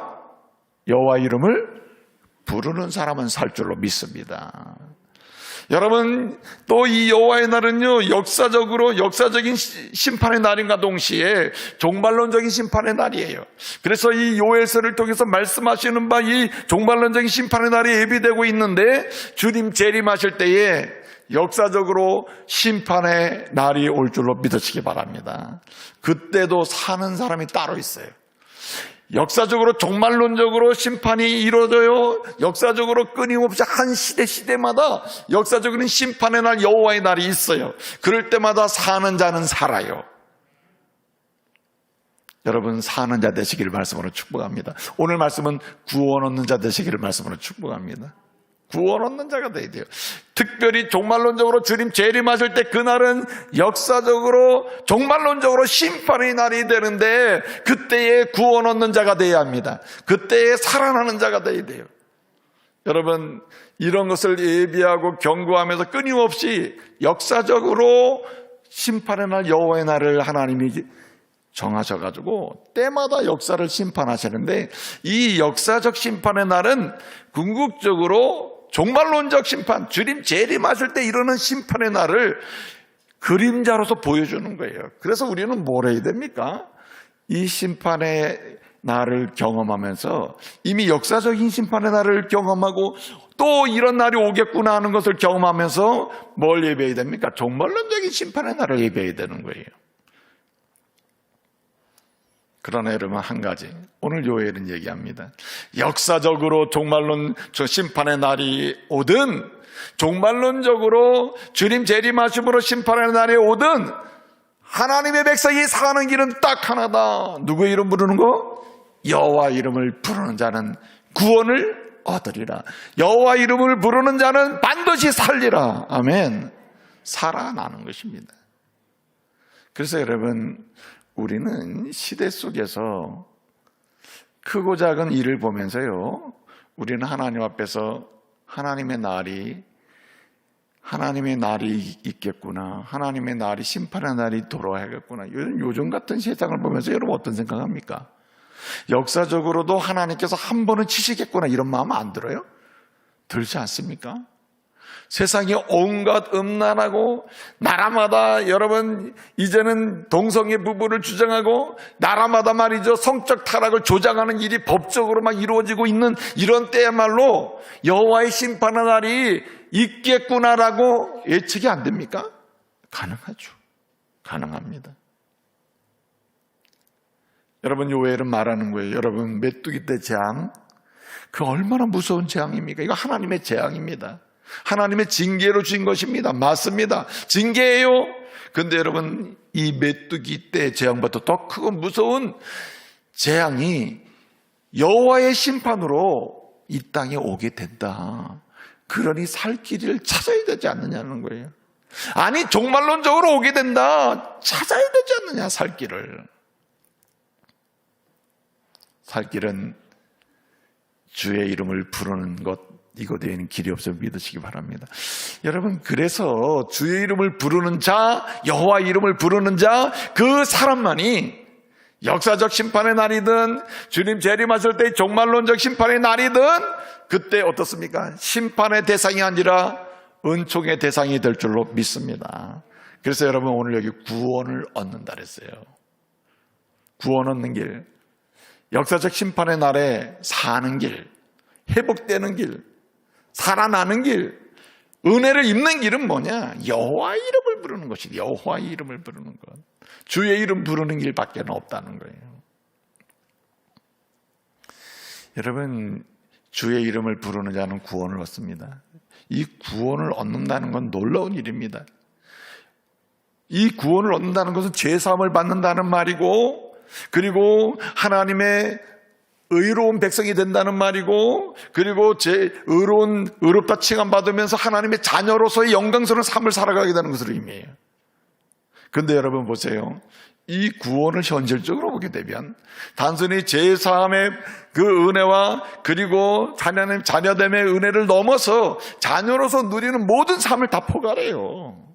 여호와 이름을 부르는 사람은 살 줄로 믿습니다. 여러분, 또 이 여호와의 날은요, 역사적인 심판의 날인가 동시에 종말론적인 심판의 날이에요. 그래서 이 요엘서를 통해서 말씀하시는 바 이 종말론적인 심판의 날이 예비되고 있는데, 주님 재림하실 때에 역사적으로 심판의 날이 올 줄로 믿으시기 바랍니다. 그때도 사는 사람이 따로 있어요. 역사적으로 종말론적으로 심판이 이루어져요. 역사적으로 끊임없이 한 시대마다 역사적인 심판의 날, 여호와의 날이 있어요. 그럴 때마다 사는 자는 살아요. 여러분, 사는 자 되시기를 말씀으로 축복합니다. 오늘 말씀은 구원 얻는 자 되시기를 말씀으로 축복합니다. 구원 얻는 자가 돼야 돼요. 특별히 종말론적으로 주님 재림하실 때 그날은 역사적으로 종말론적으로 심판의 날이 되는데, 그때에 구원 얻는 자가 돼야 합니다. 그때에 살아나는 자가 돼야 돼요. 여러분, 이런 것을 예비하고 경고하면서 끊임없이 역사적으로 심판의 날, 여호와의 날을 하나님이 정하셔가지고 때마다 역사를 심판하시는데, 이 역사적 심판의 날은 궁극적으로 종말론적 심판, 주님 재림하실 때 이루는 심판의 날을 그림자로서 보여주는 거예요. 그래서 우리는 뭘 해야 됩니까? 이 심판의 날을 경험하면서, 이미 역사적인 심판의 날을 경험하고 또 이런 날이 오겠구나 하는 것을 경험하면서 뭘 예배해야 됩니까? 종말론적인 심판의 날을 예배해야 되는 거예요. 그러나 여러분, 한 가지, 오늘 요엘은 얘기합니다. 역사적으로 종말론 심판의 날이 오든, 종말론적으로 주님 재림하심으로 심판의 날이 오든, 하나님의 백성이 사는 길은 딱 하나다. 누구의 이름 부르는 거? 여호와 이름을 부르는 자는 구원을 얻으리라. 여호와 이름을 부르는 자는 반드시 살리라. 아멘. 살아나는 것입니다. 그래서 여러분, 우리는 시대 속에서 크고 작은 일을 보면서요, 우리는 하나님 앞에서 하나님의 날이 있겠구나, 하나님의 날이, 심판의 날이 돌아와야겠구나, 요즘 같은 세상을 보면서 여러분 어떤 생각합니까? 역사적으로도 하나님께서 한 번은 치시겠구나, 이런 마음 안 들어요? 들지 않습니까? 세상이 온갖 음란하고, 나라마다 여러분 이제는 동성애 부부를 주장하고, 나라마다 말이죠, 성적 타락을 조장하는 일이 법적으로 막 이루어지고 있는 이런 때야말로 여호와의 심판의 날이 있겠구나라고 예측이 안 됩니까? 가능하죠. 가능합니다. 여러분, 요엘은 말하는 거예요. 여러분, 메뚜기 떼 재앙, 그 얼마나 무서운 재앙입니까? 이거 하나님의 재앙입니다. 하나님의 징계로 주신 것입니다. 맞습니다. 징계예요. 근데 여러분, 이 메뚜기 떼 재앙보다 더 크고 무서운 재앙이 여호와의 심판으로 이 땅에 오게 된다. 그러니 살 길을 찾아야 되지 않느냐는 거예요. 아니, 종말론적으로 오게 된다. 찾아야 되지 않느냐, 살 길을. 살 길은 주의 이름을 부르는 것, 이것 외에는 길이 없음을 믿으시기 바랍니다. 여러분, 그래서 주의 이름을 부르는 자, 여호와 이름을 부르는 자, 그 사람만이 역사적 심판의 날이든 주님 재림하실 때 종말론적 심판의 날이든 그때 어떻습니까? 심판의 대상이 아니라 은총의 대상이 될 줄로 믿습니다. 그래서 여러분, 오늘 여기 구원을 얻는다 그랬어요. 구원 얻는 길, 역사적 심판의 날에 사는 길, 회복되는 길, 살아나는 길, 은혜를 입는 길은 뭐냐? 여호와의 이름을 부르는 것이, 여호와의 이름을 부르는 것, 주의 이름 부르는 길밖에 없다는 거예요. 여러분, 주의 이름을 부르는 자는 구원을 얻습니다. 이 구원을 얻는다는 건 놀라운 일입니다. 이 구원을 얻는다는 것은 죄사함을 받는다는 말이고, 그리고 하나님의 의로운 백성이 된다는 말이고, 그리고 의롭다 칭함받으면서 하나님의 자녀로서의 영광스러운 삶을 살아가게 되는 것을 의미해요. 그런데 여러분 보세요. 이 구원을 현실적으로 보게 되면 단순히 죄사함의 그 은혜와 그리고 하나님 자녀됨의 은혜를 넘어서 자녀로서 누리는 모든 삶을 다 포괄해요.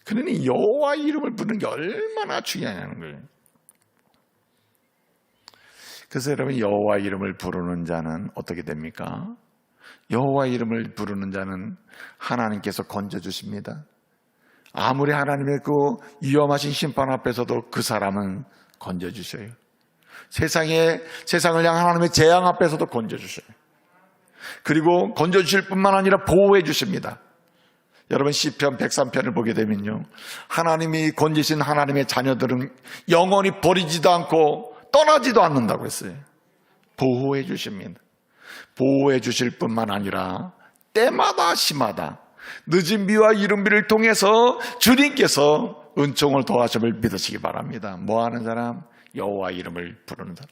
그러니 여호와의 이름을 부르는 게 얼마나 중요하냐는 거예요. 그래서 여러분, 여호와 이름을 부르는 자는 어떻게 됩니까? 여호와 이름을 부르는 자는 하나님께서 건져주십니다. 아무리 하나님의 그 위험하신 심판 앞에서도 그 사람은 건져주셔요. 세상을 향한 하나님의 재앙 앞에서도 건져주셔요. 그리고 건져주실 뿐만 아니라 보호해 주십니다. 여러분, 시편 103편을 보게 되면요, 하나님이 건지신 하나님의 자녀들은 영원히 버리지도 않고 떠나지도 않는다고 했어요. 보호해 주십니다. 보호해 주실 뿐만 아니라 때마다 시마다 늦은 비와 이른 비를 통해서 주님께서 은총을 더하심을 믿으시기 바랍니다. 뭐하는 사람? 여호와 이름을 부르는 사람.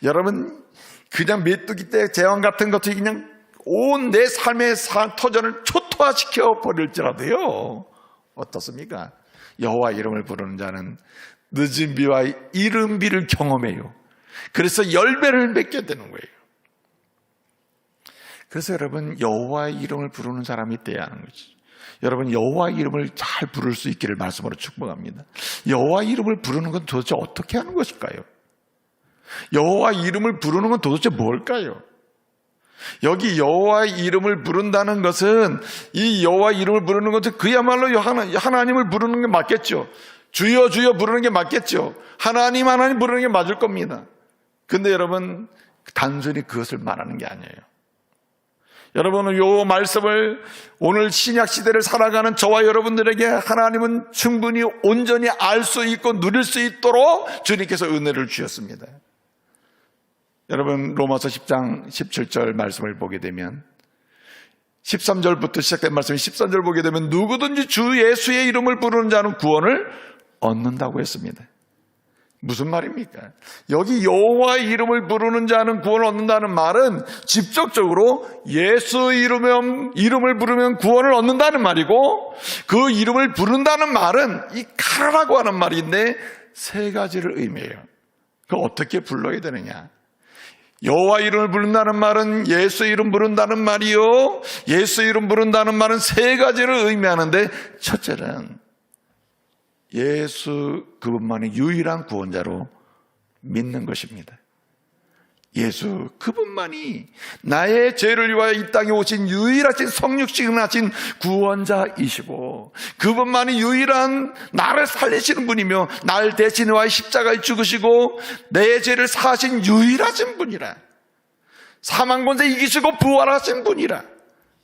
여러분, 그냥 메뚜기 떼 재앙 같은 것들이 그냥 온 내 삶의 터전을 초토화시켜 버릴지라도요, 어떻습니까? 여호와 이름을 부르는 자는 늦은 비와 이른 비를 경험해요. 그래서 열매를 맺게 되는 거예요. 그래서 여러분, 여호와의 이름을 부르는 사람이 돼야 하는 거지. 여러분, 여호와의 이름을 잘 부를 수 있기를 말씀으로 축복합니다. 여호와의 이름을 부르는 건 도대체 어떻게 하는 것일까요? 여호와의 이름을 부르는 건 도대체 뭘까요? 여기 여호와의 이름을 부른다는 것은, 이 여호와의 이름을 부르는 것은 그야말로 하나님을 부르는 게 맞겠죠. 주여 주여 부르는 게 맞겠죠. 하나님 하나님 부르는 게 맞을 겁니다. 근데 여러분, 단순히 그것을 말하는 게 아니에요. 여러분은 요 말씀을 오늘 신약 시대를 살아가는 저와 여러분들에게 하나님은 충분히 온전히 알 수 있고 누릴 수 있도록 주님께서 은혜를 주셨습니다. 여러분, 로마서 10장 17절 말씀을 보게 되면 13절부터 시작된 말씀이 13절 보게 되면 누구든지 주 예수의 이름을 부르는 자는 구원을 얻는다고 했습니다. 무슨 말입니까? 여기 여호와의 이름을 부르는 자는 구원을 얻는다는 말은 직접적으로 예수 이름을 부르면 구원을 얻는다는 말이고, 그 이름을 부른다는 말은 이 카라라고 하는 말인데 세 가지를 의미해요. 그걸 어떻게 불러야 되느냐? 여호와 이름을 부른다는 말은 예수 이름 부른다는 말이요, 예수 이름 부른다는 말은 세 가지를 의미하는데, 첫째는 예수 그분만이 유일한 구원자로 믿는 것입니다. 예수 그분만이 나의 죄를 위하여 이 땅에 오신 유일하신 성육신하신 구원자이시고, 그분만이 유일한 나를 살리시는 분이며 나를 대신하여 십자가에 죽으시고 내 죄를 사하신 유일하신 분이라, 사망 권세 이기시고 부활하신 분이라,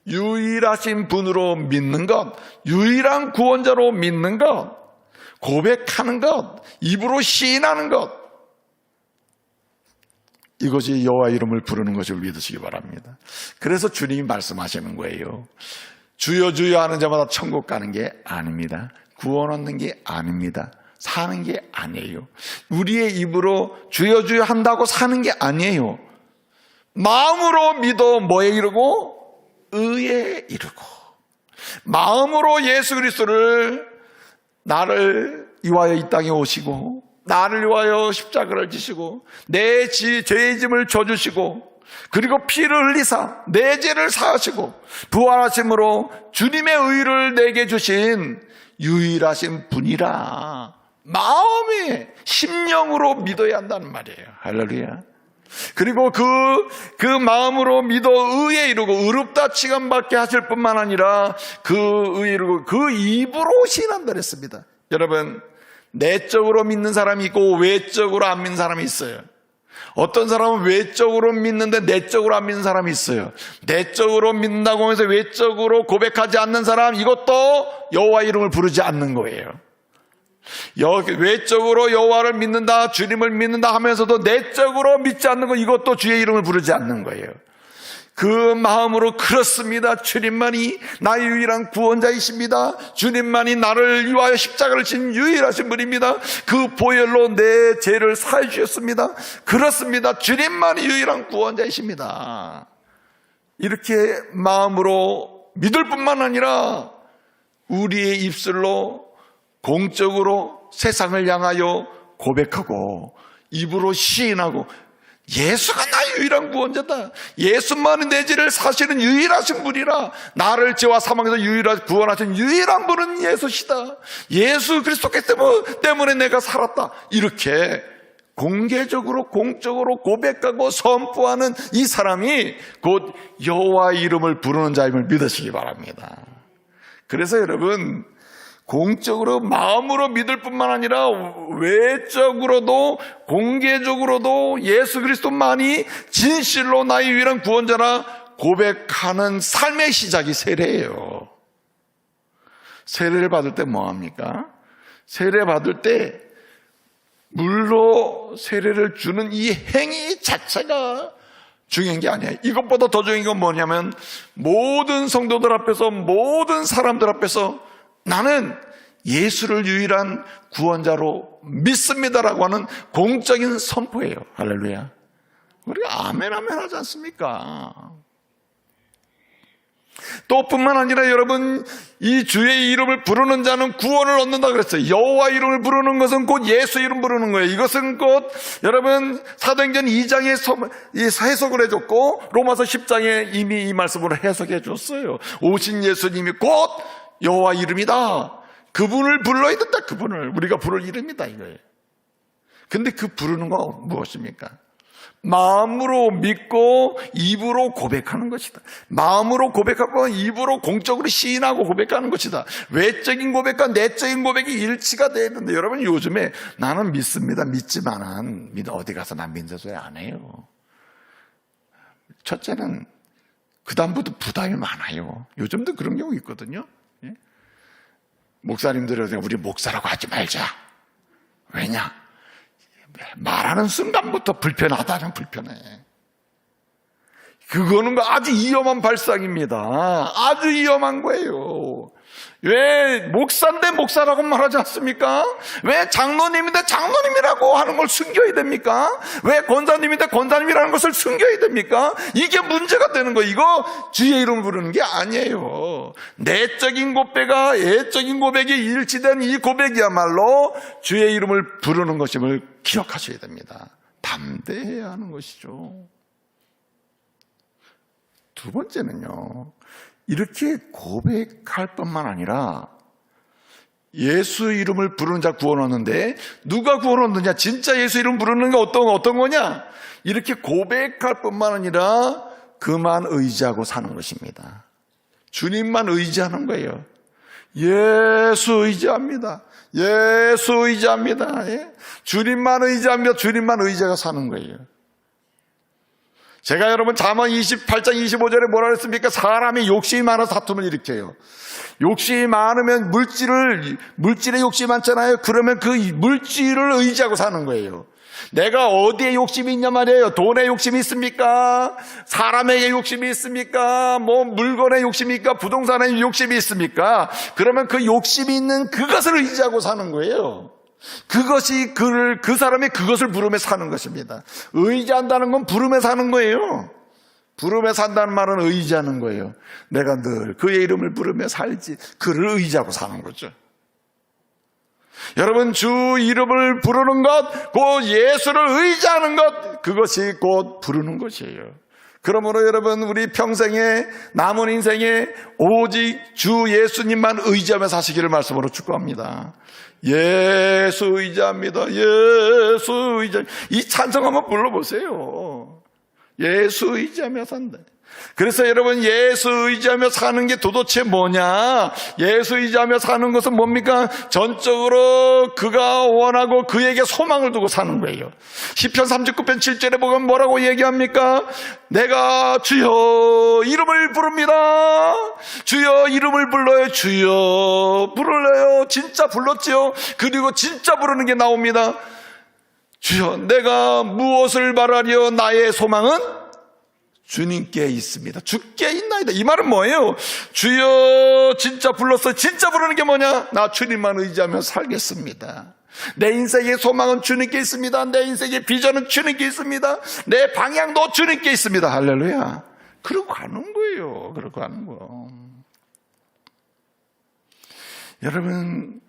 유일하신 분으로 믿는 것, 유일한 구원자로 믿는 것, 고백하는 것, 입으로 시인하는 것, 이것이 여호와 이름을 부르는 것을 믿으시기 바랍니다. 그래서 주님이 말씀하시는 거예요. 주여 주여 하는 자마다 천국 가는 게 아닙니다. 구원 얻는 게 아닙니다. 사는 게 아니에요. 우리의 입으로 주여 주여 한다고 사는 게 아니에요. 마음으로 믿어 뭐에 이르고? 의에 이르고. 마음으로 예수 그리스도를 나를 위하여 이 땅에 오시고 나를 위하여 십자가를 지시고 내 죄의 짐을 져주시고 그리고 피를 흘리사 내 죄를 사하시고 부활하심으로 주님의 의를 내게 주신 유일하신 분이라 마음에 심령으로 믿어야 한다는 말이에요. 할렐루야. 그리고 그 마음으로 믿어 의에 이르고 의롭다 칭함받게 하실 뿐만 아니라 그 의에 이르고 그 입으로 시인한다 그랬습니다. 여러분, 내적으로 믿는 사람이 있고 외적으로 안 믿는 사람이 있어요. 어떤 사람은 외적으로 믿는데 내적으로 안 믿는 사람이 있어요. 내적으로 믿는다고 하면서 외적으로 고백하지 않는 사람, 이것도 여호와 이름을 부르지 않는 거예요. 외적으로 여호와를 믿는다, 주님을 믿는다 하면서도 내적으로 믿지 않는 거, 이것도 주의 이름을 부르지 않는 거예요. 그 마음으로 그렇습니다. 주님만이 나의 유일한 구원자이십니다. 주님만이 나를 위하여 십자가를 진 유일하신 분입니다. 그 보혈로 내 죄를 사해 주셨습니다. 그렇습니다. 주님만이 유일한 구원자이십니다. 이렇게 마음으로 믿을 뿐만 아니라 우리의 입술로 공적으로 세상을 향하여 고백하고 입으로 시인하고 예수가 나의 유일한 구원자다. 예수만이 내 죄를 사시는 유일하신 분이라. 나를 죄와 사망에서 유일하게 구원하신 유일한 분은 예수시다. 예수 그리스도께서 때문에 내가 살았다. 이렇게 공개적으로 공적으로 고백하고 선포하는 이 사람이 곧 여호와의 이름을 부르는 자임을 믿으시기 바랍니다. 그래서 여러분, 공적으로 마음으로 믿을 뿐만 아니라 외적으로도 공개적으로도 예수 그리스도만이 진실로 나의 유일한 구원자라 고백하는 삶의 시작이 세례예요. 세례를 받을 때 뭐합니까? 세례 받을 때 물로 세례를 주는 이 행위 자체가 중요한 게 아니에요. 이것보다 더 중요한 건 뭐냐면 모든 성도들 앞에서 모든 사람들 앞에서 나는 예수를 유일한 구원자로 믿습니다라고 하는 공적인 선포예요. 할렐루야. 우리가 아멘 아멘 하지 않습니까? 또 뿐만 아니라 여러분, 이 주의 이름을 부르는 자는 구원을 얻는다 그랬어요. 여호와 이름을 부르는 것은 곧 예수 이름 부르는 거예요. 이것은 곧 여러분 사도행전 2장에 해석을 해줬고 로마서 10장에 이미 이 말씀을 해석해 줬어요. 오신 예수님이 곧 여호와 이름이다. 그분을 불러야 된다. 그분을 우리가 부를 이름이다 이거예요. 근데 그 부르는 건 무엇입니까? 마음으로 믿고 입으로 고백하는 것이다. 마음으로 고백하고 입으로 공적으로 시인하고 고백하는 것이다. 외적인 고백과 내적인 고백이 일치가 돼야 되는데 여러분, 요즘에 나는 믿습니다, 믿지만은 어디 가서 난 믿는 소리 안 해요. 첫째는 그 다음부터 부담이 많아요. 요즘도 그런 경우 있거든요. 목사님들은 우리 목사라고 하지 말자. 왜냐? 말하는 순간부터 불편하다는 불편해. 그거는 아주 위험한 발상입니다. 아주 위험한 거예요. 왜 목사인데 목사라고 말하지 않습니까? 왜 장로님인데 장로님이라고 하는 걸 숨겨야 됩니까? 왜 권사님인데 권사님이라는 것을 숨겨야 됩니까? 이게 문제가 되는 거예요. 이거 주의 이름 부르는 게 아니에요. 내적인 고백과 애적인 고백이 일치된 이 고백이야말로 주의 이름을 부르는 것임을 기억하셔야 됩니다. 담대해야 하는 것이죠. 두 번째는요, 이렇게 고백할 뿐만 아니라 예수 이름을 부르는 자 구원 얻는데 누가 구원 얻느냐? 진짜 예수 이름 부르는 게 어떤 거냐? 이렇게 고백할 뿐만 아니라 그만 의지하고 사는 것입니다. 주님만 의지하는 거예요. 예수 의지합니다. 예수 의지합니다. 예? 주님만 의지합니다. 주님만 의지하고 사는 거예요. 제가 여러분 잠언 28장 25절에 뭐라 그랬습니까? 사람이 욕심이 많아서 다툼을 일으켜요. 욕심이 많으면 물질에 욕심이 많잖아요. 그러면 그 물질을 의지하고 사는 거예요. 내가 어디에 욕심이 있냐 말이에요. 돈에 욕심이 있습니까? 사람에게 욕심이 있습니까? 뭐 물건에 욕심이 있습니까? 부동산에 욕심이 있습니까? 그러면 그 욕심이 있는 그것을 의지하고 사는 거예요. 그것이 그 사람이 그것을 부르며 사는 것입니다. 의지한다는 건 부르며 사는 거예요. 부르며 산다는 말은 의지하는 거예요. 내가 늘 그의 이름을 부르며 살지, 그를 의지하고 사는 거죠. 여러분, 주 이름을 부르는 것, 곧 예수를 의지하는 것, 그것이 곧 부르는 것이에요. 그러므로 여러분, 우리 평생에 남은 인생에 오직 주 예수님만 의지하며 사시기를 말씀으로 축복합니다. 예수 의지합니다. 예수 의지합니다. 이 찬송 한번 불러보세요. 예수 의지하며 산다. 그래서 여러분, 예수 의지하며 사는 게 도대체 뭐냐? 예수 의지하며 사는 것은 뭡니까? 전적으로 그가 원하고 그에게 소망을 두고 사는 거예요. 시편 39편 7절에 보면 뭐라고 얘기합니까? 내가 주여 이름을 부릅니다. 주여 이름을 불러요. 주여 불러요. 진짜 불렀지요. 그리고 진짜 부르는 게 나옵니다. 주여, 내가 무엇을 바라려? 나의 소망은 주님께 있습니다. 주께 있나이다. 이 말은 뭐예요? 주여, 진짜 불렀어. 진짜 부르는 게 뭐냐? 나 주님만 의지하며 살겠습니다. 내 인생의 소망은 주님께 있습니다. 내 인생의 비전은 주님께 있습니다. 내 방향도 주님께 있습니다. 할렐루야. 그러고 가는 거예요. 그러고 가는 거. 여러분,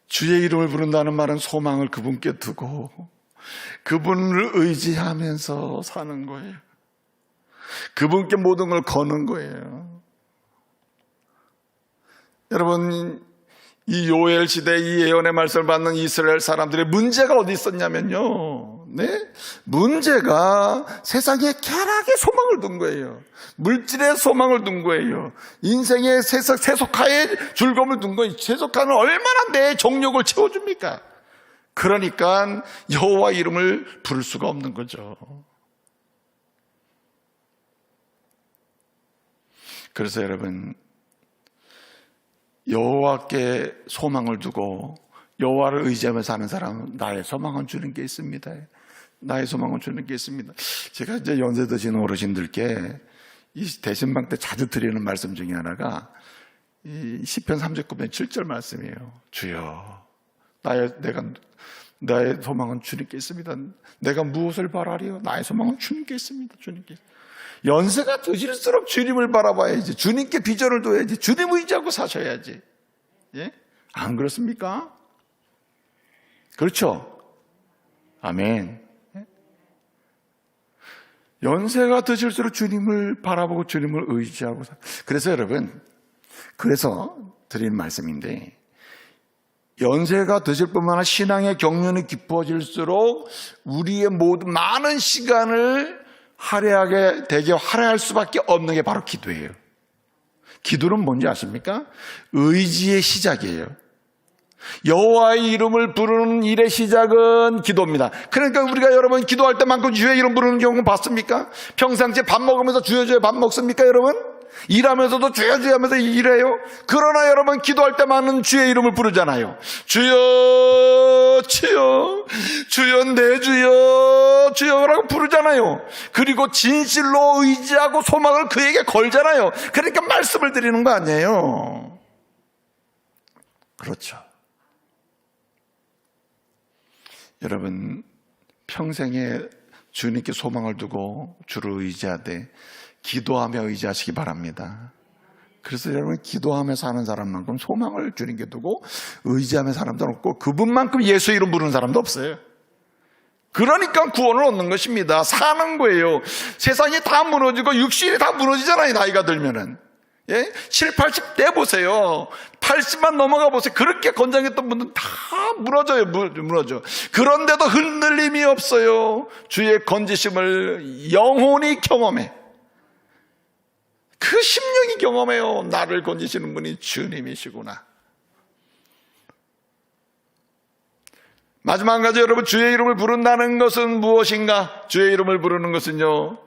주의 이름을 부른다는 말은 소망을 그분께 두고 그분을 의지하면서 사는 거예요. 그분께 모든 걸 거는 거예요. 여러분, 이 요엘 시대 이 예언의 말씀을 받는 이스라엘 사람들의 문제가 어디 있었냐면요, 문제가 세상에 쾌락의 소망을 둔 거예요. 물질의 소망을 둔 거예요. 인생의 세속화의 즐거움을 둔 거예요. 세속화는 얼마나 내 정욕을 채워줍니까? 그러니까 여호와 이름을 부를 수가 없는 거죠. 그래서 여러분, 여호와께 소망을 두고 여호와를 의지하며 사는 사람은 나의 소망은 주님께 있습니다. 나의 소망은 주님께 있습니다. 제가 이제 연세 드신 어르신들께 이 대신방 때 자주 드리는 말씀 중에 하나가 이 시편 39편 7절 말씀이에요. 주여, 나의 소망은 주님께 있습니다. 내가 무엇을 바라리요? 나의 소망은 주님께 있습니다. 주님께. 연세가 드실수록 주님을 바라봐야지. 주님께 비전을 둬야지. 주님 의지하고 사셔야지. 예? 안 그렇습니까? 그렇죠? 아멘. 연세가 드실수록 주님을 바라보고 주님을 의지하고. 그래서 여러분, 드린 말씀인데, 연세가 드실 뿐만 아니라 신앙의 경륜이 깊어질수록 우리의 모든 많은 시간을 할애할 수밖에 없는 게 바로 기도예요. 기도는 뭔지 아십니까? 의지의 시작이에요. 여호와의 이름을 부르는 일의 시작은 기도입니다. 그러니까 우리가 여러분 기도할 때만큼 주의 이름 부르는 경우는 봤습니까? 평상시에 밥 먹으면서 주여 주여 밥 먹습니까 여러분? 일하면서도 주여 주여 하면서 일해요. 그러나 여러분 기도할 때만은 주의 이름을 부르잖아요. 주여 주여 주여 내 주여 주여라고 부르잖아요. 그리고 진실로 의지하고 소망을 그에게 걸잖아요. 그러니까 말씀을 드리는 거 아니에요. 그렇죠. 여러분, 평생에 주님께 소망을 두고 주를 의지하되 기도하며 의지하시기 바랍니다. 그래서 여러분, 기도하며 사는 사람만큼 소망을 주님께 두고 의지하며 사는 사람도 없고 그분만큼 예수 이름 부르는 사람도 없어요. 그러니까 구원을 얻는 것입니다. 사는 거예요. 세상이 다 무너지고 육신이 다 무너지잖아요. 나이가 들면은. 예? 7, 80대 보세요. 80만 넘어가 보세요. 그렇게 건장했던 분들 다 무너져요. 무너져. 그런데도 흔들림이 없어요. 주의 건지심을 영혼이 경험해. 그 심령이 경험해요. 나를 건지시는 분이 주님이시구나. 마지막 한 가지, 여러분, 주의 이름을 부른다는 것은 무엇인가? 주의 이름을 부르는 것은요,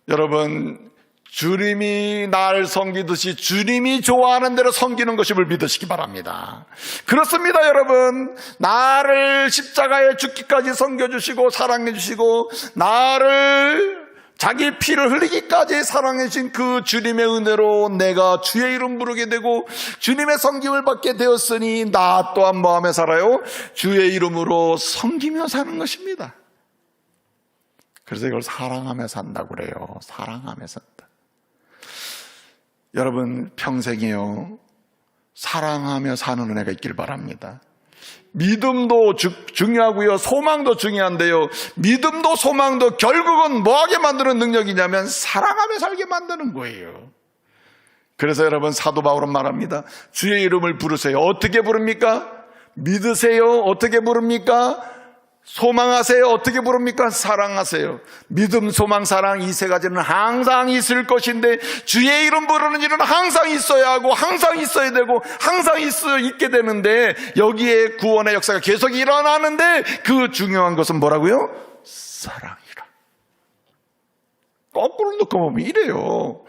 여러분, 주님이 날 섬기듯이 주님이 좋아하는 대로 섬기는 것임을 믿으시기 바랍니다. 그렇습니다, 여러분. 나를 십자가에 죽기까지 섬겨주시고 사랑해주시고 나를 자기 피를 흘리기까지 사랑해주신 그 주님의 은혜로 내가 주의 이름 부르게 되고 주님의 섬김을 받게 되었으니 나 또한 뭐하며 살아요? 주의 이름으로 섬기며 사는 것입니다. 그래서 이걸 사랑하며 산다고 그래요. 사랑하며 산다. 여러분 평생에요 사랑하며 사는 은혜가 있길 바랍니다. 믿음도 중요하고요, 소망도 중요한데요, 믿음도 소망도 결국은 뭐하게 만드는 능력이냐면 사랑하며 살게 만드는 거예요. 그래서 여러분 사도 바울은 말합니다. 주의 이름을 부르세요. 어떻게 부릅니까? 믿으세요. 어떻게 부릅니까? 소망하세요. 어떻게 부릅니까? 사랑하세요. 믿음, 소망, 사랑 이 세 가지는 항상 있을 것인데 주의 이름 부르는 일은 항상 있어야 하고 항상 있어야 되고 항상 있게 되는데 여기에 구원의 역사가 계속 일어나는데 그 중요한 것은 뭐라고요? 사랑이라. 거꾸로 놓고 보면 이래요.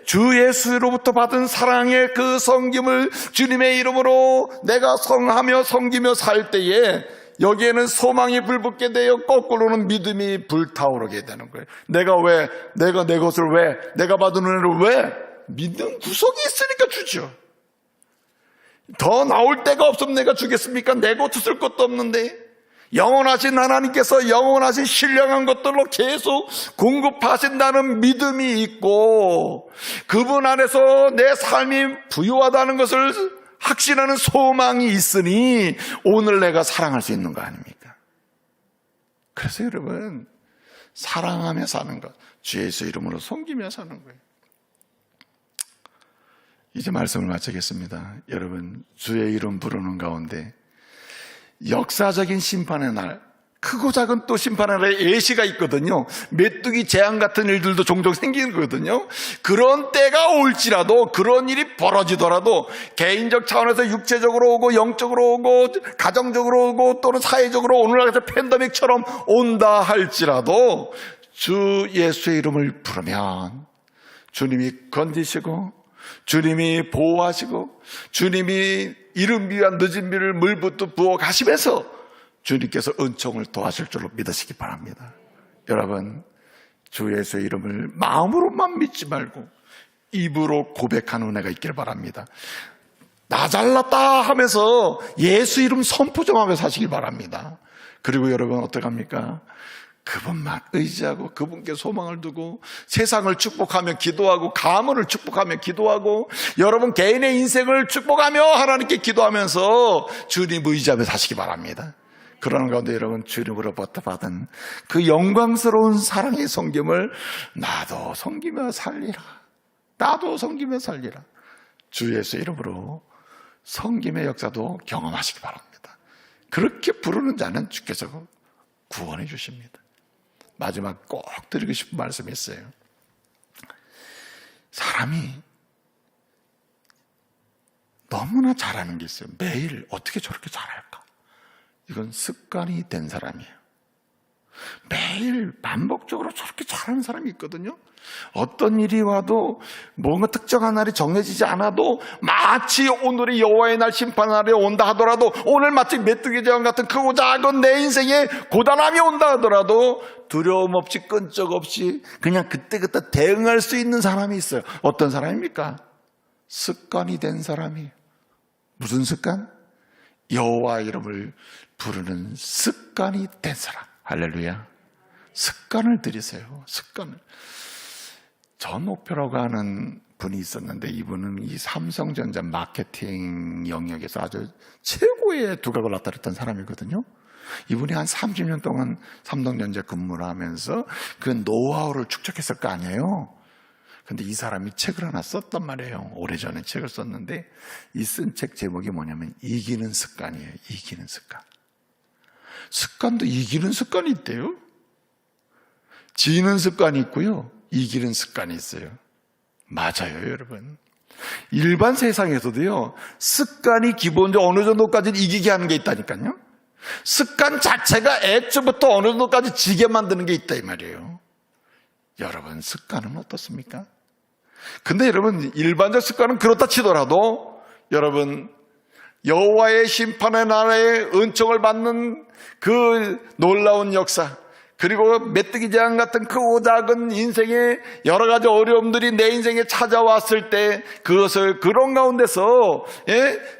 주 예수로부터 받은 사랑의 그 섬김을 주님의 이름으로 내가 성하며 섬기며 살 때에 여기에는 소망이 불붙게 되어 거꾸로는 믿음이 불타오르게 되는 거예요. 내가 내 것을 왜, 내가 받은 은혜를 왜? 믿음 구석이 있으니까 주죠. 더 나올 데가 없으면 내가 주겠습니까? 내 것도 쓸 것도 없는데. 영원하신 하나님께서 영원하신 신령한 것들로 계속 공급하신다는 믿음이 있고 그분 안에서 내 삶이 부유하다는 것을 확신하는 소망이 있으니 오늘 내가 사랑할 수 있는 거 아닙니까? 그래서 여러분 사랑하며 사는 것, 주 예수 이름으로 섬기며 사는 거예요. 이제 말씀을 마치겠습니다. 여러분 주의 이름 부르는 가운데 역사적인 심판의 날, 크고 작은 또 심판의 날에 예시가 있거든요. 메뚜기 재앙 같은 일들도 종종 생기는 거거든요. 그런 때가 올지라도, 그런 일이 벌어지더라도 개인적 차원에서 육체적으로 오고 영적으로 오고 가정적으로 오고 또는 사회적으로 오늘날에서 팬데믹처럼 온다 할지라도 주 예수의 이름을 부르면 주님이 건지시고 주님이 보호하시고 주님이 이름 위한 늦은 비를 물붓듯 부어 가시면서 주님께서 은총을 도와줄 줄로 믿으시기 바랍니다. 여러분 주 예수의 이름을 마음으로만 믿지 말고 입으로 고백하는 은혜가 있기를 바랍니다. 나 잘났다 하면서 예수 이름 선포 좀 하며 사시길 바랍니다. 그리고 여러분 어떡합니까? 그분만 의지하고 그분께 소망을 두고 세상을 축복하며 기도하고 가문을 축복하며 기도하고 여러분 개인의 인생을 축복하며 하나님께 기도하면서 주님 의지하며 사시기 바랍니다. 그러는 가운데 여러분 주님으로부터 받은 그 영광스러운 사랑의 섬김을 나도 섬기며 살리라. 나도 섬기며 살리라. 주 예수 이름으로 섬김의 역사도 경험하시기 바랍니다. 그렇게 부르는 자는 주께서 구원해 주십니다. 마지막 꼭 드리고 싶은 말씀이 있어요. 사람이 너무나 잘하는 게 있어요. 매일 어떻게 저렇게 잘할까? 이건 습관이 된 사람이에요. 매일 반복적으로 저렇게 잘하는 사람이 있거든요. 어떤 일이 와도 뭔가 특정한 날이 정해지지 않아도 마치 오늘이 여호와의 날 심판날이 온다 하더라도 오늘 마치 메뚜기 재앙 같은 크고 작은 내 인생에 고단함이 온다 하더라도 두려움 없이 끈적 없이 그냥 그때그때 대응할 수 있는 사람이 있어요. 어떤 사람입니까? 습관이 된 사람이에요. 무슨 습관? 여호와 이름을 부르는 습관이 된 사람. 할렐루야. 습관을 들이세요. 습관을. 전 목표라고 하는 분이 있었는데 이분은 이 삼성전자 마케팅 영역에서 아주 최고의 두각을 나타냈던 사람이거든요. 이분이 한 30년 동안 삼성전자 근무를 하면서 그 노하우를 축적했을 거 아니에요. 근데 이 사람이 책을 하나 썼단 말이에요. 오래전에 책을 썼는데 이 쓴 책 제목이 뭐냐면 이기는 습관이에요. 이기는 습관. 습관도 이기는 습관이 있대요. 지는 습관이 있고요. 이기는 습관이 있어요. 맞아요, 여러분. 일반 세상에서도요, 습관이 기본적으로 어느 정도까지는 이기게 하는 게 있다니까요. 습관 자체가 애초부터 어느 정도까지 지게 만드는 게 있다 이 말이에요. 여러분 습관은 어떻습니까? 근데 여러분 일반적 습관은 그렇다 치더라도 여러분 여호와의 심판의 날에 은총을 받는 그 놀라운 역사, 그리고 메뚜기 재앙 같은 크고 작은 인생의 여러 가지 어려움들이 내 인생에 찾아왔을 때 그것을 그런 가운데서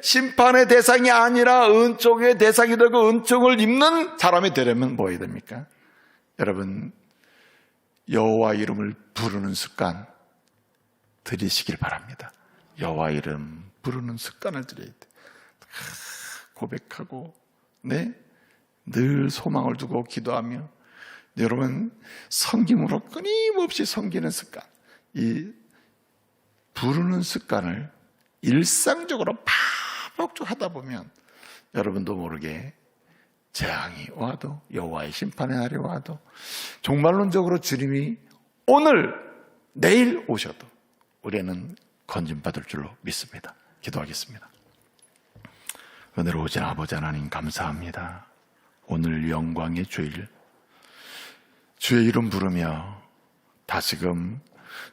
심판의 대상이 아니라 은총의 대상이 되고 은총을 입는 사람이 되려면 뭐 해야 됩니까? 여러분 여호와 이름을 부르는 습관 들이시길 바랍니다. 여호와 이름 부르는 습관을 들여야 돼. 고백하고 늘 소망을 두고 기도하며 여러분 섬김으로 끊임없이 섬기는 습관, 이 부르는 습관을 일상적으로 반복적으로 하다 보면 여러분도 모르게 재앙이 와도 여호와의 심판의 날이 와도 종말론적으로 주님이 오늘 내일 오셔도 우리는 건진받을 줄로 믿습니다. 기도하겠습니다. 은혜로우신 아버지 하나님 감사합니다. 오늘 영광의 주일 주의 이름 부르며 다시금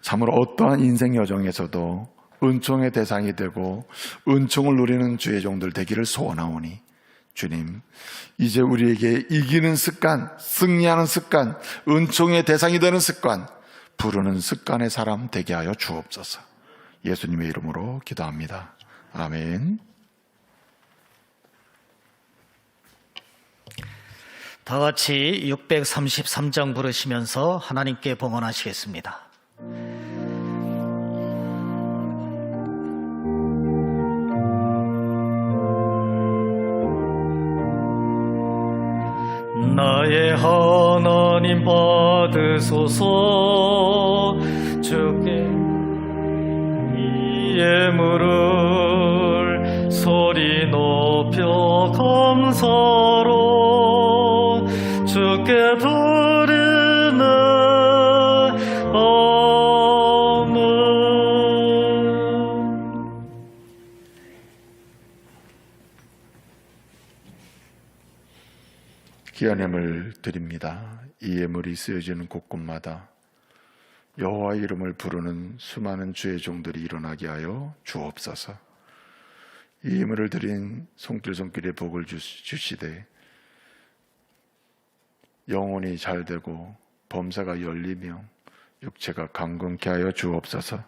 참으로 어떠한 인생 여정에서도 은총의 대상이 되고 은총을 누리는 주의 종들 되기를 소원하오니 주님, 이제 우리에게 이기는 습관, 승리하는 습관, 은총의 대상이 되는 습관, 부르는 습관의 사람 되게 하여 주옵소서. 예수님의 이름으로 기도합니다. 아멘. 다 같이 633장 부르시면서 하나님께 봉헌하시겠습니다. 나의 하나님 받으소서. 주께 이 예물을 소리 높여 감사로 주께 드리네. 아멘. 귀한 예물 드립니다. 이 예물이 쓰여지는 곳곳마다 여호와 이름을 부르는 수많은 주의 종들이 일어나게 하여 주옵소서. 이 예물을 드린 손길의 복을 주시되 영혼이 잘되고 범사가 열리며 육체가 강건케 하여 주옵소서.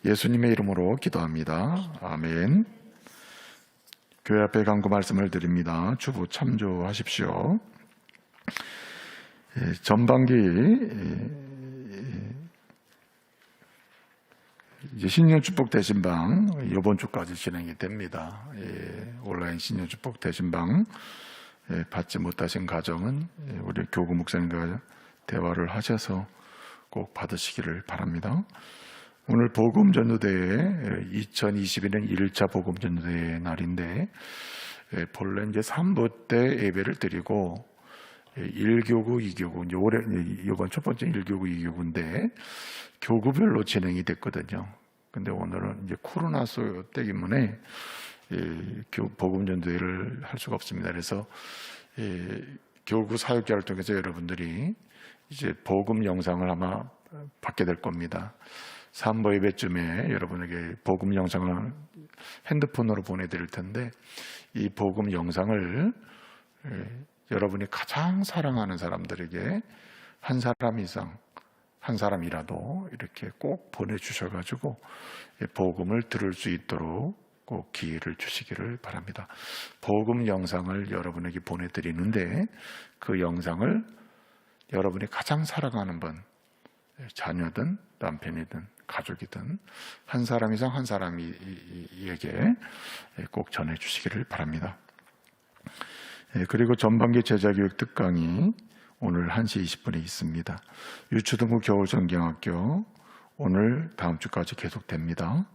예수님의 이름으로 기도합니다. 아멘. 교회 앞에 간구 말씀을 드립니다. 주보 참조하십시오. 전반기 이제 신년축복 대신방 이번 주까지 진행이 됩니다. 온라인 신년축복 대신방 받지 못하신 가정은 우리 교구 목사님과 대화를 하셔서 꼭 받으시기를 바랍니다. 오늘 복음전도대회 2022년 1차 복음전도대회 날인데 본래 이제 3부 때 예배를 드리고 1교구, 2교구, 이번 첫 번째 1교구, 2교구인데 교구별로 진행이 됐거든요. 근데 오늘은 이제 코로나 때문에 복음전도회를 할 수가 없습니다. 그래서 교구 사역자를 통해서 여러분들이 이제 복음 영상을 아마 받게 될 겁니다. 3부 예배쯤에 여러분에게 복음 영상을 핸드폰으로 보내드릴 텐데 이 복음 영상을 여러분이 가장 사랑하는 사람들에게 한 사람 이상, 한 사람이라도 이렇게 꼭 보내주셔가지고 복음을 들을 수 있도록 꼭 기회를 주시기를 바랍니다. 복음 영상을 여러분에게 보내드리는데 그 영상을 여러분이 가장 사랑하는 분, 자녀든 남편이든 가족이든 한 사람 이상 한 사람에게 꼭 전해주시기를 바랍니다. 그리고 전반기 제자교육 특강이 오늘 1시 20분에 있습니다. 유초등부 겨울전경학교 오늘 다음 주까지 계속됩니다.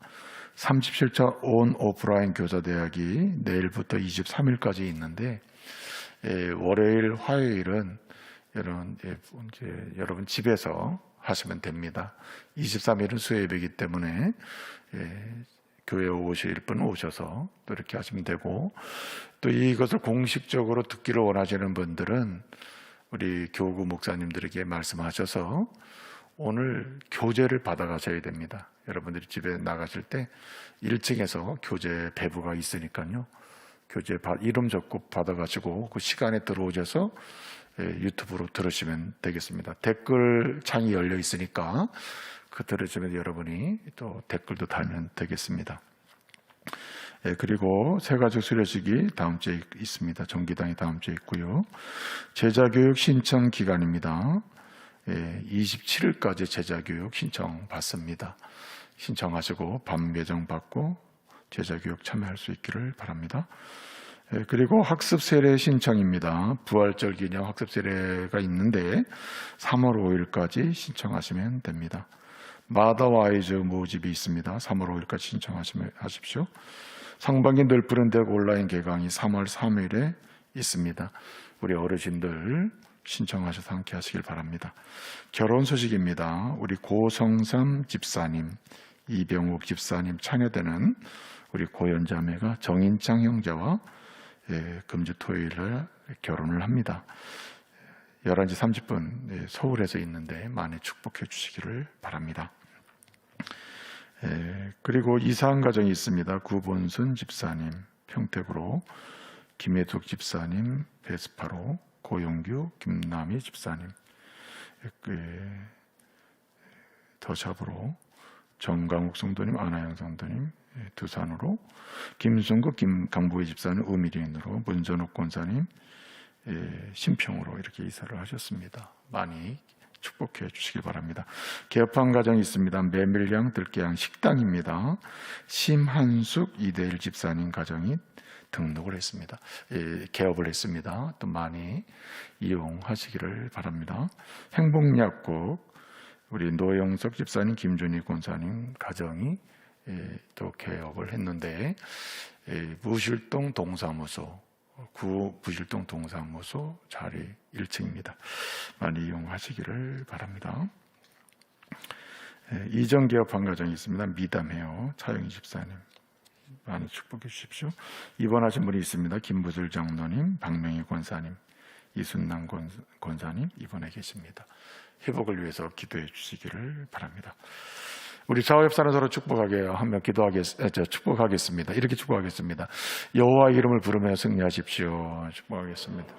37차 온 오프라인 교사대학이 내일부터 23일까지 있는데 월요일, 화요일은 여러분 집에서 하시면 됩니다. 23일은 수요예배이기 때문에 교회에 오실 분은 오셔서 또 이렇게 하시면 되고 또 이것을 공식적으로 듣기를 원하시는 분들은 우리 교구 목사님들에게 말씀하셔서 오늘 교재를 받아가셔야 됩니다. 여러분들이 집에 나가실 때 1층에서 교재 배부가 있으니까요. 교재 이름 적고 받아가시고 그 시간에 들어오셔서 유튜브로 들으시면 되겠습니다. 댓글 창이 열려 있으니까 그 들으시면 여러분이 또 댓글도 달면 되겠습니다. 그리고 새가족 수료식이 다음 주에 있습니다. 정기당이 다음 주에 있고요. 제자교육 신청 기간입니다. 27일까지 제자교육 신청 받습니다. 신청하시고 밤배정 받고 제자교육 참여할 수 있기를 바랍니다. 그리고 학습 세례 신청입니다. 부활절 기념 학습 세례가 있는데 3월 5일까지 신청하시면 됩니다. 마더와이즈 모집이 있습니다. 3월 5일까지 신청하십시오. 상반기 늘 푸른대학 온라인 개강이 3월 3일에 있습니다. 우리 어르신들 신청하셔서 함께 하시길 바랍니다. 결혼 소식입니다. 우리 고성삼 집사님, 이병욱 집사님 차녀되는 우리 고연자매가 정인창 형제와 금주 토요일에 결혼을 합니다. 11시 30분 서울에서 있는데 많이 축복해 주시기를 바랍니다. 그리고 이사한 가정이 있습니다. 구본순 집사님 평택으로, 김혜숙 집사님 베스파로, 고용규 김남희 집사님 더샵으로, 정강욱 성도님 안하영 성도님 두산으로, 김순국 강보희 집사님 우미리인으로, 문전욱 권사님 신평으로 이렇게 이사를 하셨습니다. 많이 축복해 주시기 바랍니다. 개업한 가정이 있습니다. 메밀양 들깨양 식당입니다. 심한숙 이대일 집사님 가정이 등록을 했습니다. 개업을 했습니다. 또 많이 이용하시기를 바랍니다. 행복약국 우리 노영석 집사님, 김준희 권사님 가정이 또 개업을 했는데 무실동 동사무소, 구 부실동 동사무소 자리 1층입니다. 많이 이용하시기를 바랍니다. 이전 개업한 가정이 있습니다. 미담해요. 차영희 집사님 많이 축복해 주십시오. 입원하신 분이 있습니다. 김부슬 장로님, 박명희 권사님, 이순남 권사님 입원해 계십니다. 회복을 위해서 기도해 주시기를 바랍니다. 우리 좌우옆사람 서로 축복하게 하며 축복하겠습니다. 이렇게 축복하겠습니다. 여호와 이름을 부르며 승리하십시오. 축복하겠습니다.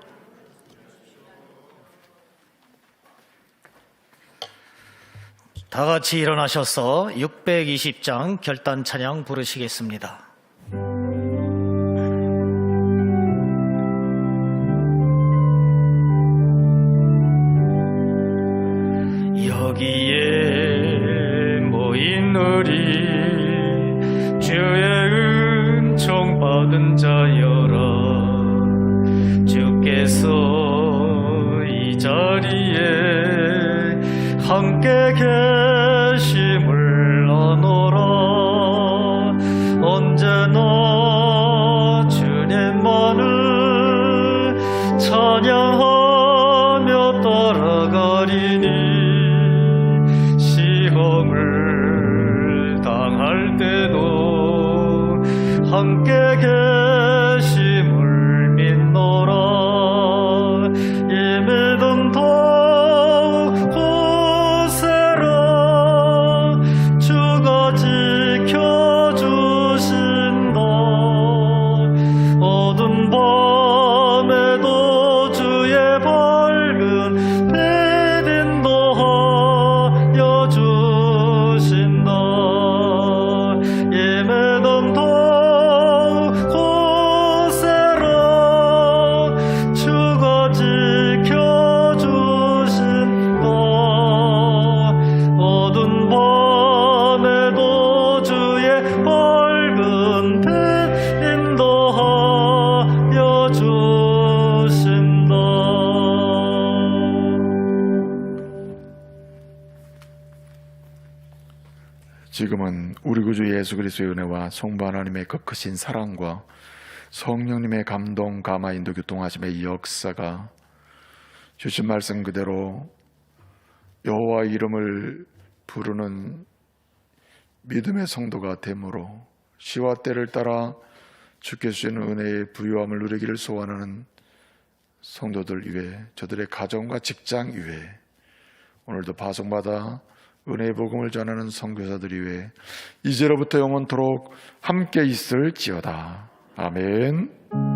다 같이 일어나셔서 620장 결단 찬양 부르시겠습니다. 여기에 모인 우리 주의 은총 받은 자여라. 주께서 이 자리에 함께 계심을 아노라. 언제나 주님만을 찬양하며 따라가리니 시험을 당할 때도 함께 계심을 믿노라. 이 믿음 더욱 고세라. 주가 지켜주신다. 어두운 밤에도 주의 밝은 빛 인도하여 주신다. 이 믿음 더욱 고세라. 주가 지켜주신다. 어두운 밤에도 주의 밝은 빛 인도하여 주신다. 지금은 우리 구주 예수 그리스도의 은혜와 성부 하나님의 그 크신 사랑과 성령님의 감동, 감화, 인도, 교통하심의 역사가 주신 말씀 그대로 여호와 이름을 부르는 믿음의 성도가 되므로 시와 때를 따라 주께 주시는 은혜의 부유함을 누리기를 소원하는 성도들 위해, 저들의 가정과 직장 위해 오늘도 파송받아 은혜의 복음을 전하는 선교사들이 위해 이제로부터 영원토록 함께 있을지어다. 아멘.